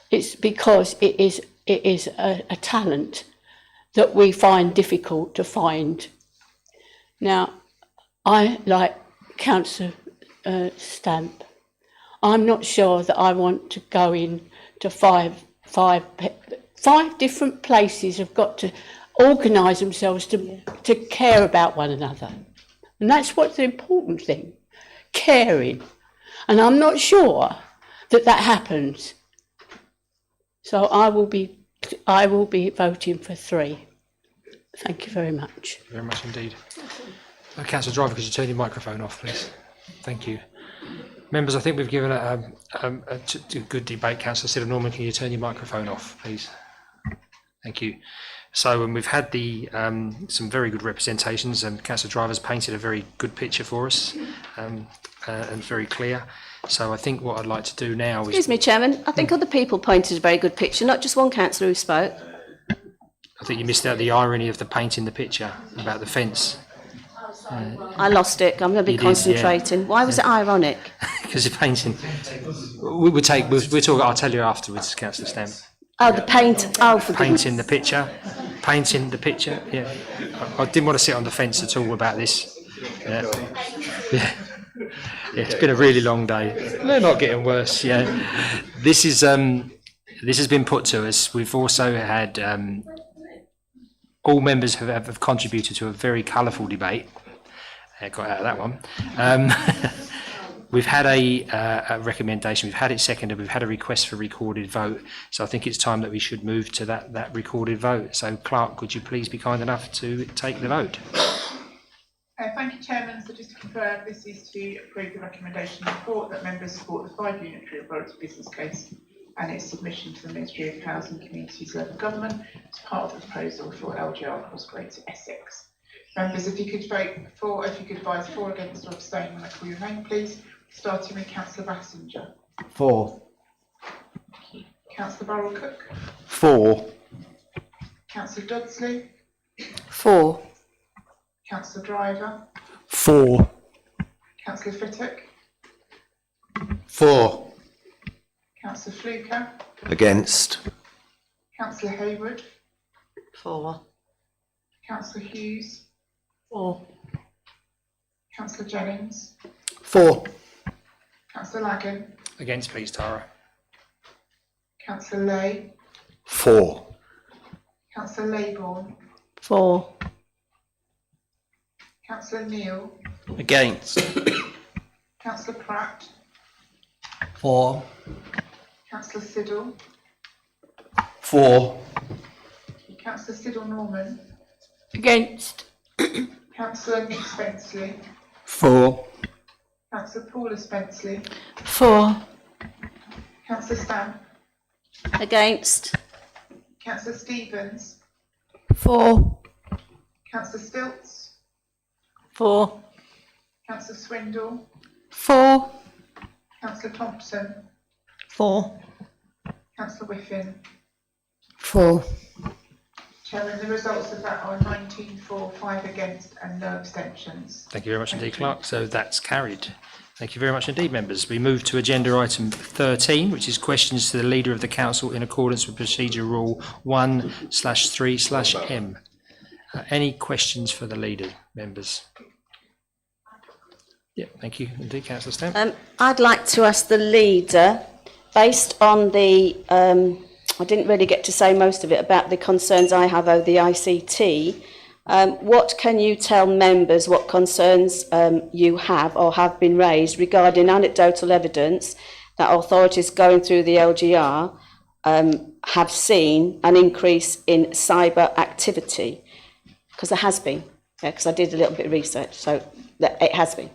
It's because it is a talent that we find difficult to find. Now, I like Councillor Stamp. I'm not sure that I want to go in to five different places have got to organise themselves to care about one another. And that's what's the important thing, caring. And I'm not sure that happens. So I will be voting for 3. Thank you very much. Very much indeed. Councillor Driver, could you turn your microphone off, please? Thank you. Members, I think we've given a good debate. Councillor Siddle-Norman, can you turn your microphone off, please? Thank you. So we've had some very good representations, and Councillor Driver's painted a very good picture for us, and very clear. So I think what I'd like to do now is... Excuse me, Chairman. I think other people pointed a very good picture, not just one councillor who spoke. I think you missed out the irony of the paint in the picture about the fence. I lost it. I'm going to be concentrating. Yeah. Why was it ironic? Because you're painting. We'll talk. I'll tell you afterwards, Councillor Stamp. Oh, the paint. Oh, for painting the picture. Painting the picture. Yeah. I didn't want to sit on the fence at all about this. Yeah. Yeah. It's been a really long day. They're not getting worse. Yeah. This is this has been put to us. We've also had all members have contributed to a very colourful debate. Got out of that one. We've had a recommendation, we've had it seconded, we've had a request for recorded vote. So I think it's time that we should move to that recorded vote. So Clerk, could you please be kind enough to take the vote? Thank you, Chairman. So just to confirm, this is to approve the recommendation report that members support the 5 Unitary Authority business case and its submission to the Ministry of Housing, Communities, Local Government as part of the proposal for LGR Crossgrade to Essex. Members, if you could vote for, if you could advise for, against or abstain when I call your name, please. Starting with Councillor Bassinger. 4. Councillor Burrell-Cook. 4. Councillor Dodsley. 4. Councillor Driver. 4. Councillor Fittock. 4. Councillor Fluker. Against. Councillor Hayward. 4. Councillor Hughes. 4. Councillor Jennings. 4. Councillor Lagan. Against, please, Tara. Councillor Lay. 4. Councillor Laybourne. 4. Councillor Neal. Against. Councillor Pratt. 4. Councillor Siddle. 4. Councillor Siddle Norman. Against. Councillor Nick Spenceley. 4. Councillor Paula Spenceley. 4. Councillor Stamp. Against. Councillor Stevens. 4. Councillor Stilts. 4. Councillor Swindle. 4. Councillor Thompson. 4. Councillor Whiffin. 4. Chairman, the results of that are 19 for, 5 against and no abstentions. Thank you very much indeed, Clerk. So that's carried. Thank you very much indeed, members. We move to agenda item 13, which is questions to the Leader of the Council in accordance with Procedure Rule 1/3/M. Any questions for the Leader, members? Yeah, thank you indeed, Councillor Stamp. I'd like to ask the Leader, based on the, I didn't really get to say most of it about the concerns I have over the ICT. What can you tell members what concerns you have or have been raised regarding anecdotal evidence that authorities going through the LGR have seen an increase in cyber activity? Because there has been, because I did a little bit of research, so it has been.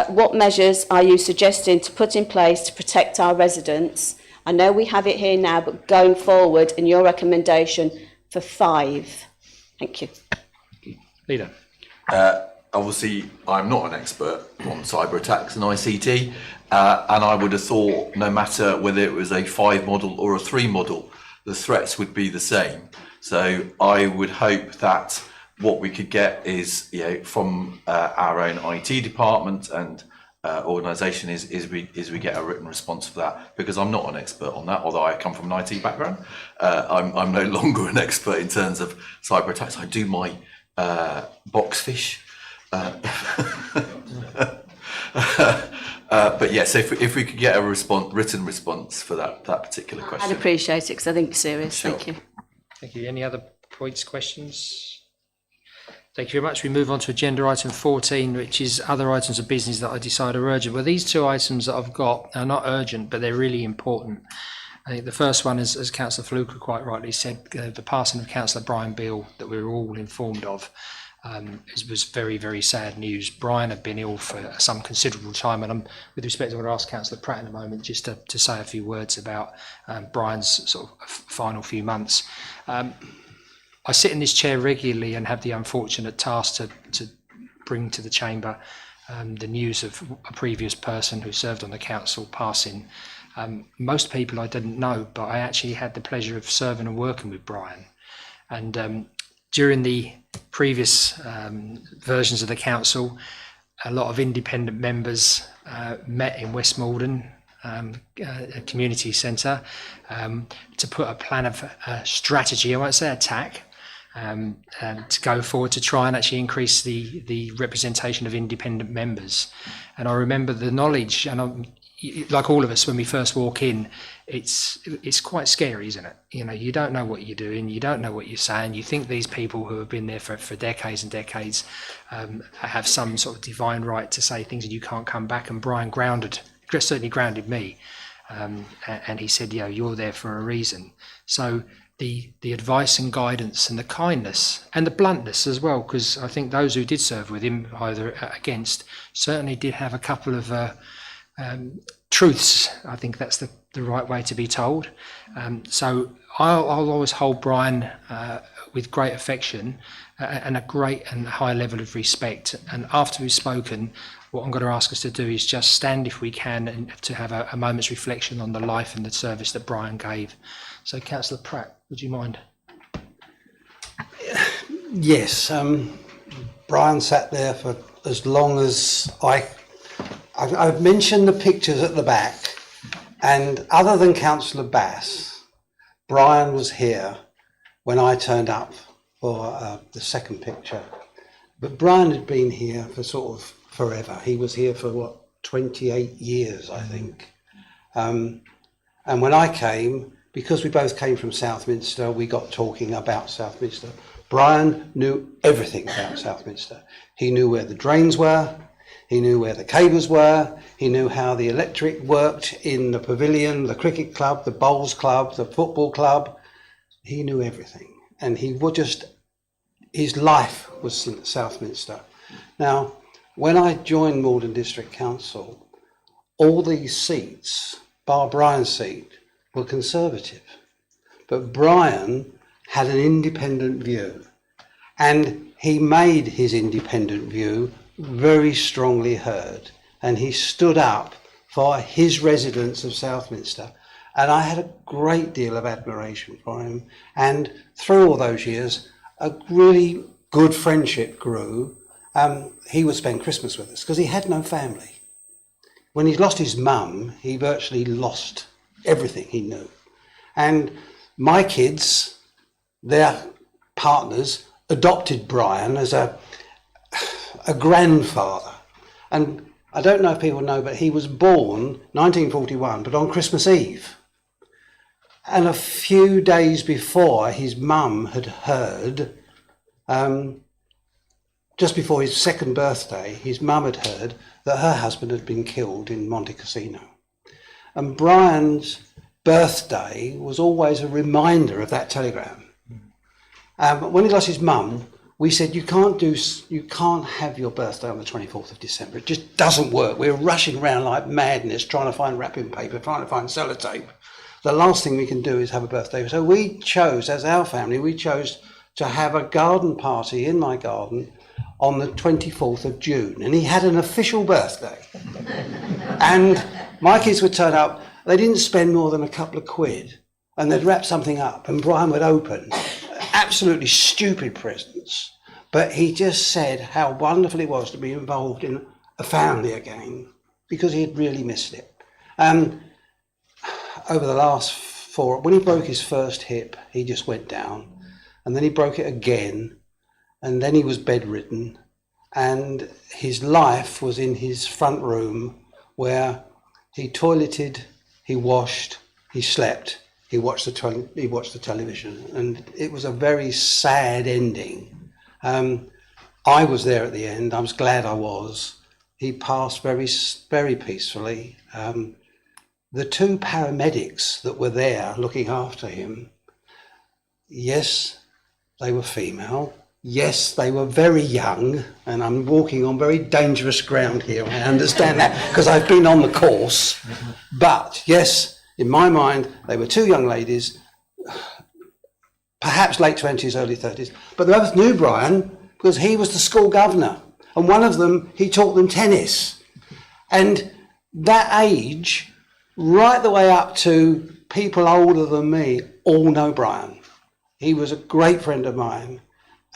What measures are you suggesting to put in place to protect our residents? I know we have it here now, but going forward in your recommendation for 5. Thank you. Leader. Obviously, I'm not an expert on cyber attacks and ICT, and I would have thought no matter whether it was a 5 model or a 3 model, the threats would be the same. So I would hope that what we could get is, from our own IT department and organisation is we get a written response for that, because I'm not an expert on that, although I come from an IT background. I'm no longer an expert in terms of cyber attacks. I do my box fish. But yes, if we could get a written response for that particular question. I'd appreciate it because I think it's serious. Sure. Thank you. Thank you. Any other points, questions? Thank you very much. We move on to agenda item 14, which is other items of business that I decide are urgent. Well, these 2 items that I've got are not urgent, but they're really important. I think the first one is, as Councillor Fluker quite rightly said, the passing of Councillor Brian Beale, that we were all informed of. It was very, very sad news. Brian had been ill for some considerable time, and with respect, I want to ask Councillor Pratt in a moment just to say a few words about Brian's sort of final few months. I sit in this chair regularly and have the unfortunate task to bring to the chamber the news of a previous person who served on the council passing. Most people I didn't know, but I actually had the pleasure of serving and working with Brian. And during the previous versions of the council, a lot of independent members met in West Maldon, a community centre, to put a plan of strategy, I won't say attack, to go forward to try and actually increase the representation of independent members. And I remember the knowledge, and like all of us, when we first walk in, it's quite scary, isn't it? You know, you don't know what you're doing, you don't know what you're saying. You think these people who have been there for decades and decades have some sort of divine right to say things, and you can't come back. And Brian certainly grounded me, and he said, you're there for a reason. So the advice and guidance and the kindness and the bluntness as well, because I think those who did serve with him, either against, certainly did have a couple of truths. I think that's the right way to be told. So I'll always hold Brian with great affection and a great and high level of respect. And after we've spoken, what I'm going to ask us to do is just stand, if we can, and to have a moment's reflection on the life and the service that Brian gave. So, Councillor Pratt, would you mind? Yes, Brian sat there for as long as I've mentioned the pictures at the back, and other than Councillor Bass, Brian was here when I turned up for the second picture. But Brian had been here for sort of forever. He was here for 28 years, I think. And when I came, because we both came from Southminster, we got talking about Southminster. Brian knew everything about Southminster. He knew where the drains were, he knew where the cables were, he knew how the electric worked in the pavilion, the cricket club, the bowls club, the football club. He knew everything. And his life was in Southminster. Now, when I joined Maldon District Council, all these seats, bar Brian's seat, were Conservative. But Brian had an independent view, and he made his independent view very strongly heard, and he stood up for his residents of Southminster. And I had a great deal of admiration for him. And through all those years, a really good friendship grew. He would spend Christmas with us because he had no family. When he lost his mum, he virtually lost everything he knew. And my kids, their partners, adopted Brian as a grandfather. And I don't know if people know, but he was born 1941, but on Christmas Eve. And a few days before, his mum had heard, just before his second birthday, his mum had heard that her husband had been killed in Monte Cassino. And Brian's birthday was always a reminder of that telegram. When he lost his mum, we said, you can't have your birthday on the 24th of December. It just doesn't work. We're rushing around like madness, trying to find wrapping paper, trying to find sellotape. The last thing we can do is have a birthday. So we chose, as our family, to have a garden party in my garden on the 24th of June. And he had an official birthday. And my kids would turn up. They didn't spend more than a couple of quid. And they'd wrap something up, and Brian would open absolutely stupid presents. But he just said how wonderful it was to be involved in a family again, because he had really missed it. Over the last when he broke his first hip, he just went down, and then he broke it again, and then he was bedridden, and his life was in his front room, where he toileted, he washed, he slept, he watched the television, and it was a very sad ending. I was there at the end. I was glad I was. He passed very, very peacefully. The two paramedics that were there looking after him, yes, they were female. Yes, they were very young, and I'm walking on very dangerous ground here. I understand that because I've been on the course. But yes, in my mind, they were two young ladies, perhaps late 20s, early 30s. But they both knew Brian because he was the school governor. And one of them, he taught them tennis. And that age, right the way up to people older than me, all know Brian. He was a great friend of mine,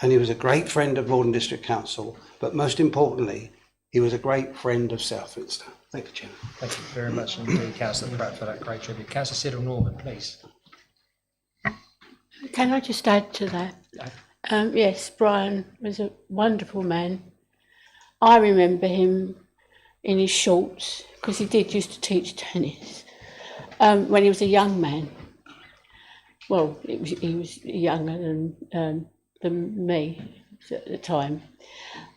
and he was a great friend of Maldon District Council, but most importantly, he was a great friend of Southminster. Thank you, Chairman. Thank you very much indeed, Councillor Pratt, for that great tribute. Councillor Siddle-Norman, please. Can I just add to that? Yes, Brian was a wonderful man. I remember him in his shorts, because he did used to teach tennis when he was a young man. Well, he was younger than me at the time.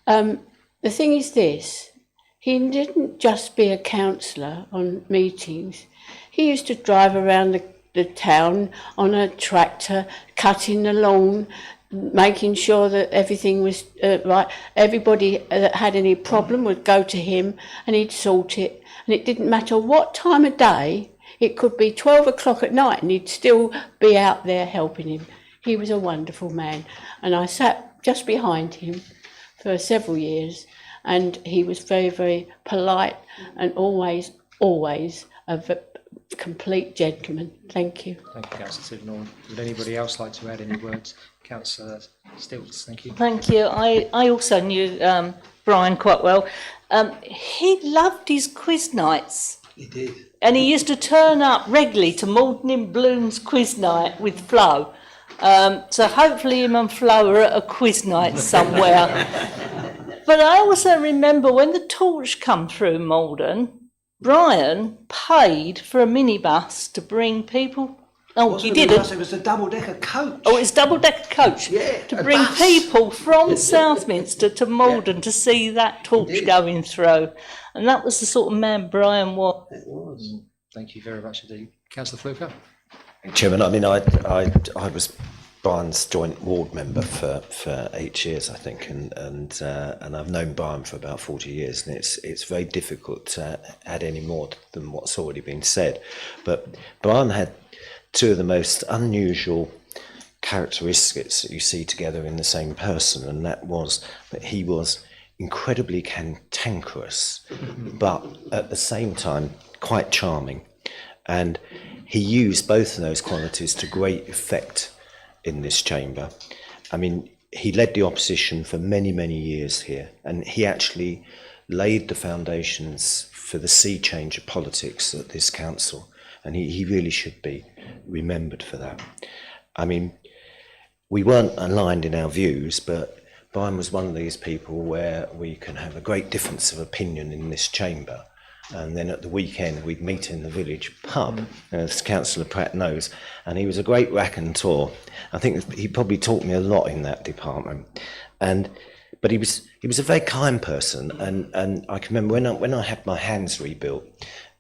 The thing is this, he didn't just be a councillor on meetings. He used to drive around the town on a tractor, cutting the lawn, making sure that everything was right. Everybody that had any problem would go to him and he'd sort it. And it didn't matter what time of day, it could be 12 o'clock at night and he'd still be out there helping him. He was a wonderful man. And I sat just behind him for several years, and he was very, very polite and always a complete gentleman. Thank you. Thank you, Councillor Sidnall. Would anybody else like to add any words? Councillor Stilts, thank you. Thank you. I also knew Brian quite well. He loved his quiz nights. He did. And he used to turn up regularly to Maldon in Bloom's quiz night with Flo. So hopefully him and Flo are at a quiz night somewhere. But I also remember when the torch come through Maldon, Brian paid for a minibus to bring people. Oh, he didn't. It was a double-decker coach. Oh, it's double-decker coach. Yeah, to bring people from Southminster to Maldon to see that torch going through. And that was the sort of man Brian was. It was. Thank you very much indeed. Councillor Fluker. Chairman, I mean, I was Brian's joint ward member for 8 years, I think, and I've known Brian for about 40 years, and it's very difficult to add any more than what's already been said. But Brian had two of the most unusual characteristics that you see together in the same person, and that was that he was incredibly cantankerous, but at the same time quite charming, and he used both of those qualities to great effect in this chamber. I mean, he led the opposition for many, many years here, and he actually laid the foundations for the sea change of politics at this council, and he really should be remembered for that. I mean, we weren't aligned in our views, but Brian was one of these people where we can have a great difference of opinion in this chamber, and then at the weekend we'd meet in the village pub, as Councillor Pratt knows, and he was a great raconteur. I think he probably taught me a lot in that department, but he was a very kind person, and I can remember when I had my hands rebuilt,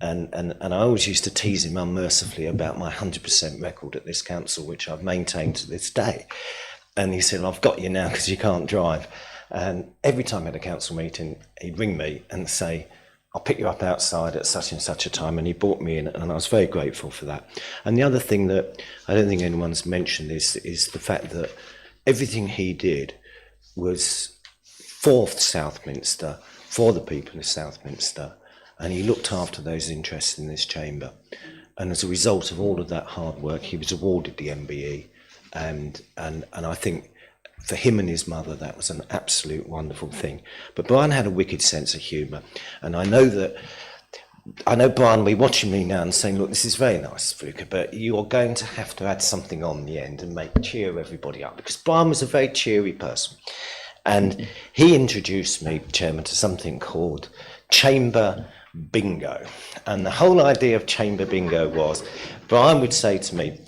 and I always used to tease him unmercifully about my 100% record at this council, which I've maintained to this day. And he said, "I've got you now because you can't drive." And every time I had a council meeting, he'd ring me and say, "I'll pick you up outside at such and such a time," and he brought me in, and I was very grateful for that. And the other thing that I don't think anyone's mentioned is the fact that everything he did was for Southminster, for the people of Southminster, and he looked after those interests in this chamber. And as a result of all of that hard work, he was awarded the MBE, and I think for him and his mother, that was an absolute wonderful thing. But Brian had a wicked sense of humour, and I know Brian will be watching me now and saying, "Look, this is very nice, Fluker, but you're going to have to add something on the end and cheer everybody up," because Brian was a very cheery person. And he introduced me, Chairman, to something called Chamber Bingo. And the whole idea of Chamber Bingo was, Brian would say to me,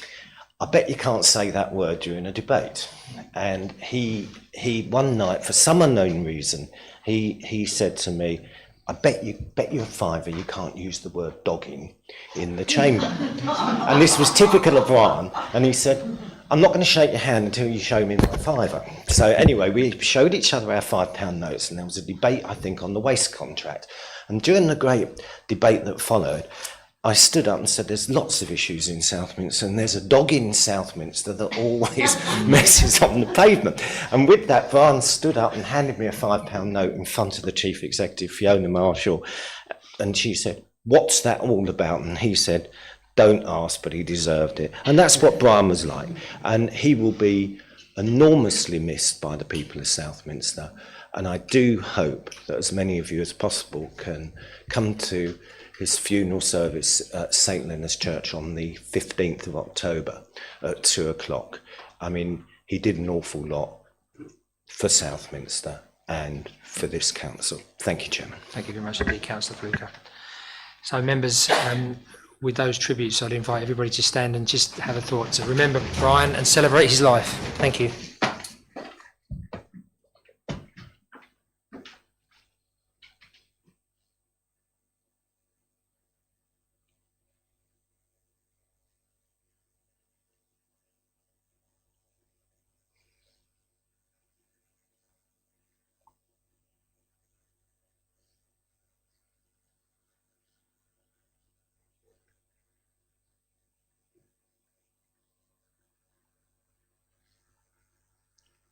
"I bet you can't say that word during a debate." And he one night, for some unknown reason, he said to me, "I bet you a fiver you can't use the word dogging in the chamber." And this was typical of Brian. And he said, "I'm not going to shake your hand until you show me my fiver." So anyway, we showed each other our £5 notes, and there was a debate, I think, on the waste contract. And during the great debate that followed, I stood up and said, "There's lots of issues in Southminster, and there's a dog in Southminster that always messes on the pavement." And with that, Brian stood up and handed me a £5 note in front of the Chief Executive, Fiona Marshall. And she said, "What's that all about?" And he said, "Don't ask, but he deserved it." And that's what Brian was like. And he will be enormously missed by the people of Southminster. And I do hope that as many of you as possible can come to his funeral service at St Leonard's Church on the 15th of October at 2 o'clock. I mean, he did an awful lot for Southminster and for this council. Thank you, Chairman. Thank you very much indeed, Councillor Fluker. So members, with those tributes, I'd invite everybody to stand and just have a thought to remember Brian and celebrate his life. Thank you.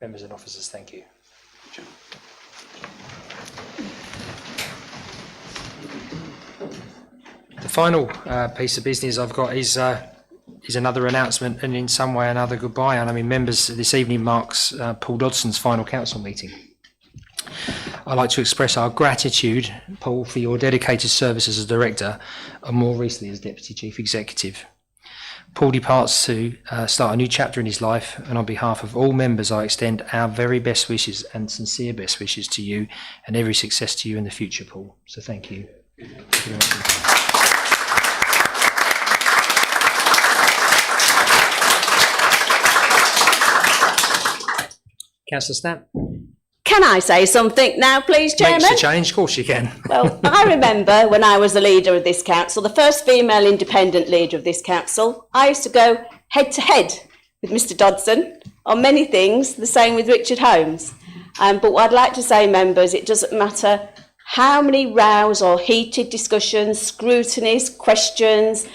Members and officers, thank you. The final piece of business I've got is another announcement and in some way or another goodbye. And I mean, members, this evening marks Paul Dodson's final council meeting. I'd like to express our gratitude, Paul, for your dedicated service as a director and more recently as Deputy Chief Executive. Paul departs to start a new chapter in his life, and on behalf of all members I extend our very best wishes and sincere best wishes to you and every success to you in the future, Paul. So thank you. Thank you very much. Councillor Stamp. Can I say something now, please, Chairman? Makes a change, of course you can. Well, I remember when I was the leader of this council, the first female independent leader of this council, I used to go head to head with Mr Dodson on many things, the same with Richard Holmes. But what I'd like to say, members, it doesn't matter how many rows or heated discussions, scrutinies, questions,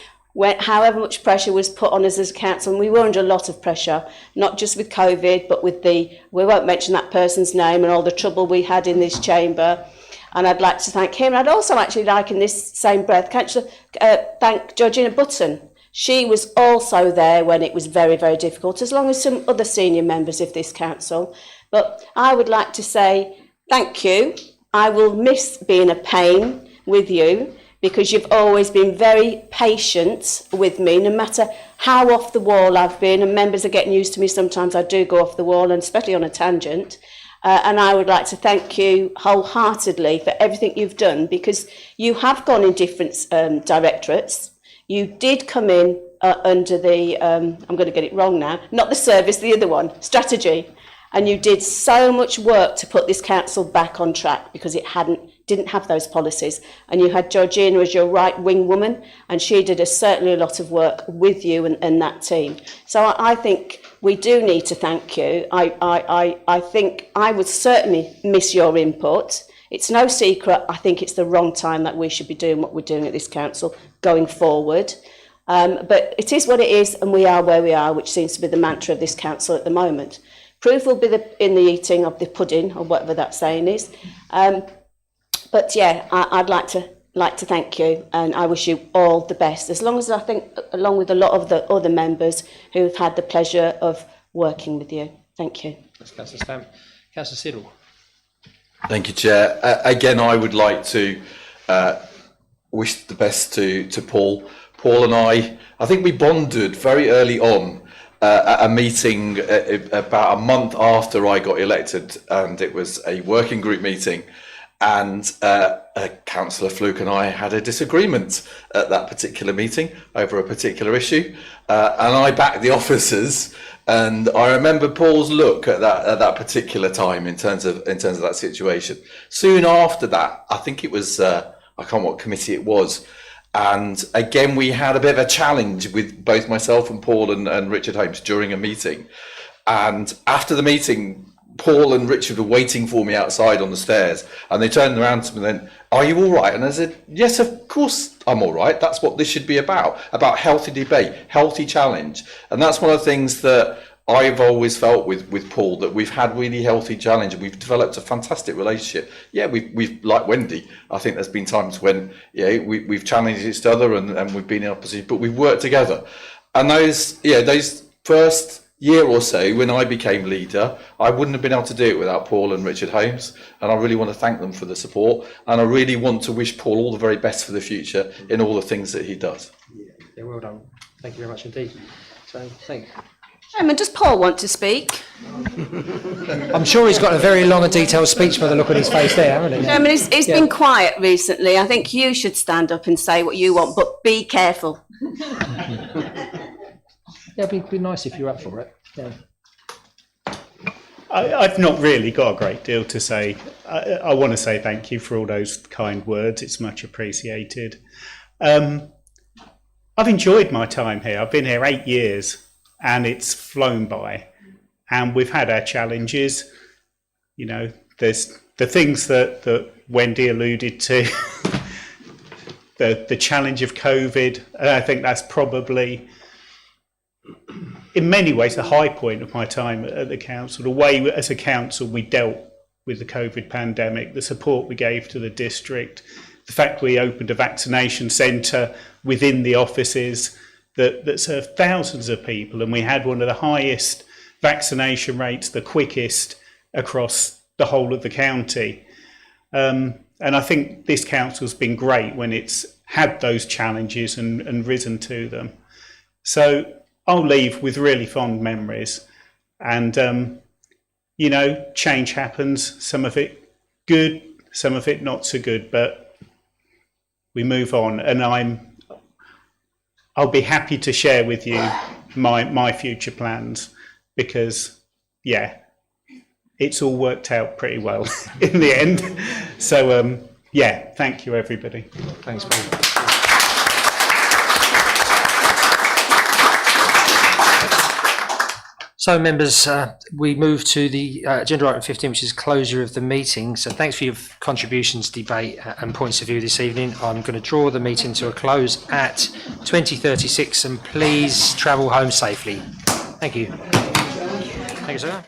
however much pressure was put on us as a council, and we were under a lot of pressure, not just with COVID, but with we won't mention that person's name and all the trouble we had in this chamber. And I'd like to thank him. And I'd also actually like, in this same breath, thank Georgina Button. She was also there when it was very, very difficult, as long as some other senior members of this council. But I would like to say thank you. I will miss being a pain with you, because you've always been very patient with me, no matter how off the wall I've been, and members are getting used to me. Sometimes I do go off the wall, and especially on a tangent. And I would like to thank you wholeheartedly for everything you've done, because you have gone in different directorates. You did come in under the, I'm going to get it wrong now, not the service, the other one, strategy. And you did so much work to put this council back on track, because it didn't have those policies. And you had Georgina as your right-wing woman, and she did certainly a lot of work with you and that team. So I think we do need to thank you. I think I would certainly miss your input. It's no secret, I think it's the wrong time that we should be doing what we're doing at this council going forward. But it is what it is, and we are where we are, which seems to be the mantra of this council at the moment. Proof will be in the eating of the pudding, or whatever that saying is. But yeah, I'd like to thank you, and I wish you all the best, as long as I think, along with a lot of the other members who've had the pleasure of working with you. Thank you. That's Councillor Stamp. Councillor Siddle. Thank you, Chair. Again, I would like to wish the best to Paul. Paul and I think we bonded very early on at a meeting about a month after I got elected, and it was a working group meeting, and Councillor Fluke and I had a disagreement at that particular meeting over a particular issue, and I backed the officers. And I remember Paul's look at that particular time in terms of that situation. Soon after that, I think it was I can't remember what committee it was. And again, we had a bit of a challenge with both myself and Paul and Richard Holmes during a meeting. And after the meeting, Paul and Richard were waiting for me outside on the stairs, and they turned around to me and then, "Are you all right?" And I said, "Yes, of course I'm all right. That's what this should be about healthy debate, healthy challenge." And that's one of the things that I've always felt with Paul, that we've had really healthy challenge, and we've developed a fantastic relationship. Yeah, we've like Wendy, I think there's been times when we've challenged each other and we've been in opposition, but we've worked together. And those first year or so when I became leader, I wouldn't have been able to do it without Paul and Richard Holmes, and I really want to thank them for the support, and I really want to wish Paul all the very best for the future in all the things that he does. Yeah, well done. Thank you very much indeed. So, thank you. Chairman, does Paul want to speak? I'm sure he's got a very long and detailed speech by the look on his face there, hasn't he? Chairman, he's been quiet recently. I think you should stand up and say what you want, but be careful. Yeah, it'd be nice if you're up for it. Yeah. I've not really got a great deal to say. I want to say thank you for all those kind words. It's much appreciated. I've enjoyed my time here. I've been here 8 years and it's flown by. And we've had our challenges. You know, there's the things that Wendy alluded to, the challenge of COVID. And I think that's probably, in many ways, the high point of my time at the council. The way as a council we dealt with the COVID pandemic, the support we gave to the district, the fact we opened a vaccination centre within the offices that served thousands of people, and we had one of the highest vaccination rates, the quickest across the whole of the county. And I think this council's been great when it's had those challenges and risen to them. So I'll leave with really fond memories, and you know, change happens, some of it good, some of it not so good, but we move on, and I'll be happy to share with you my future plans, because yeah, it's all worked out pretty well in the end. So yeah, thank you everybody. Thanks, Paul. So, members, we move to the agenda item 15, which is closure of the meeting. So thanks for your contributions, debate and points of view this evening. I'm going to draw the meeting to a close at 20:36, and please travel home safely. Thank you. Thank you, sir.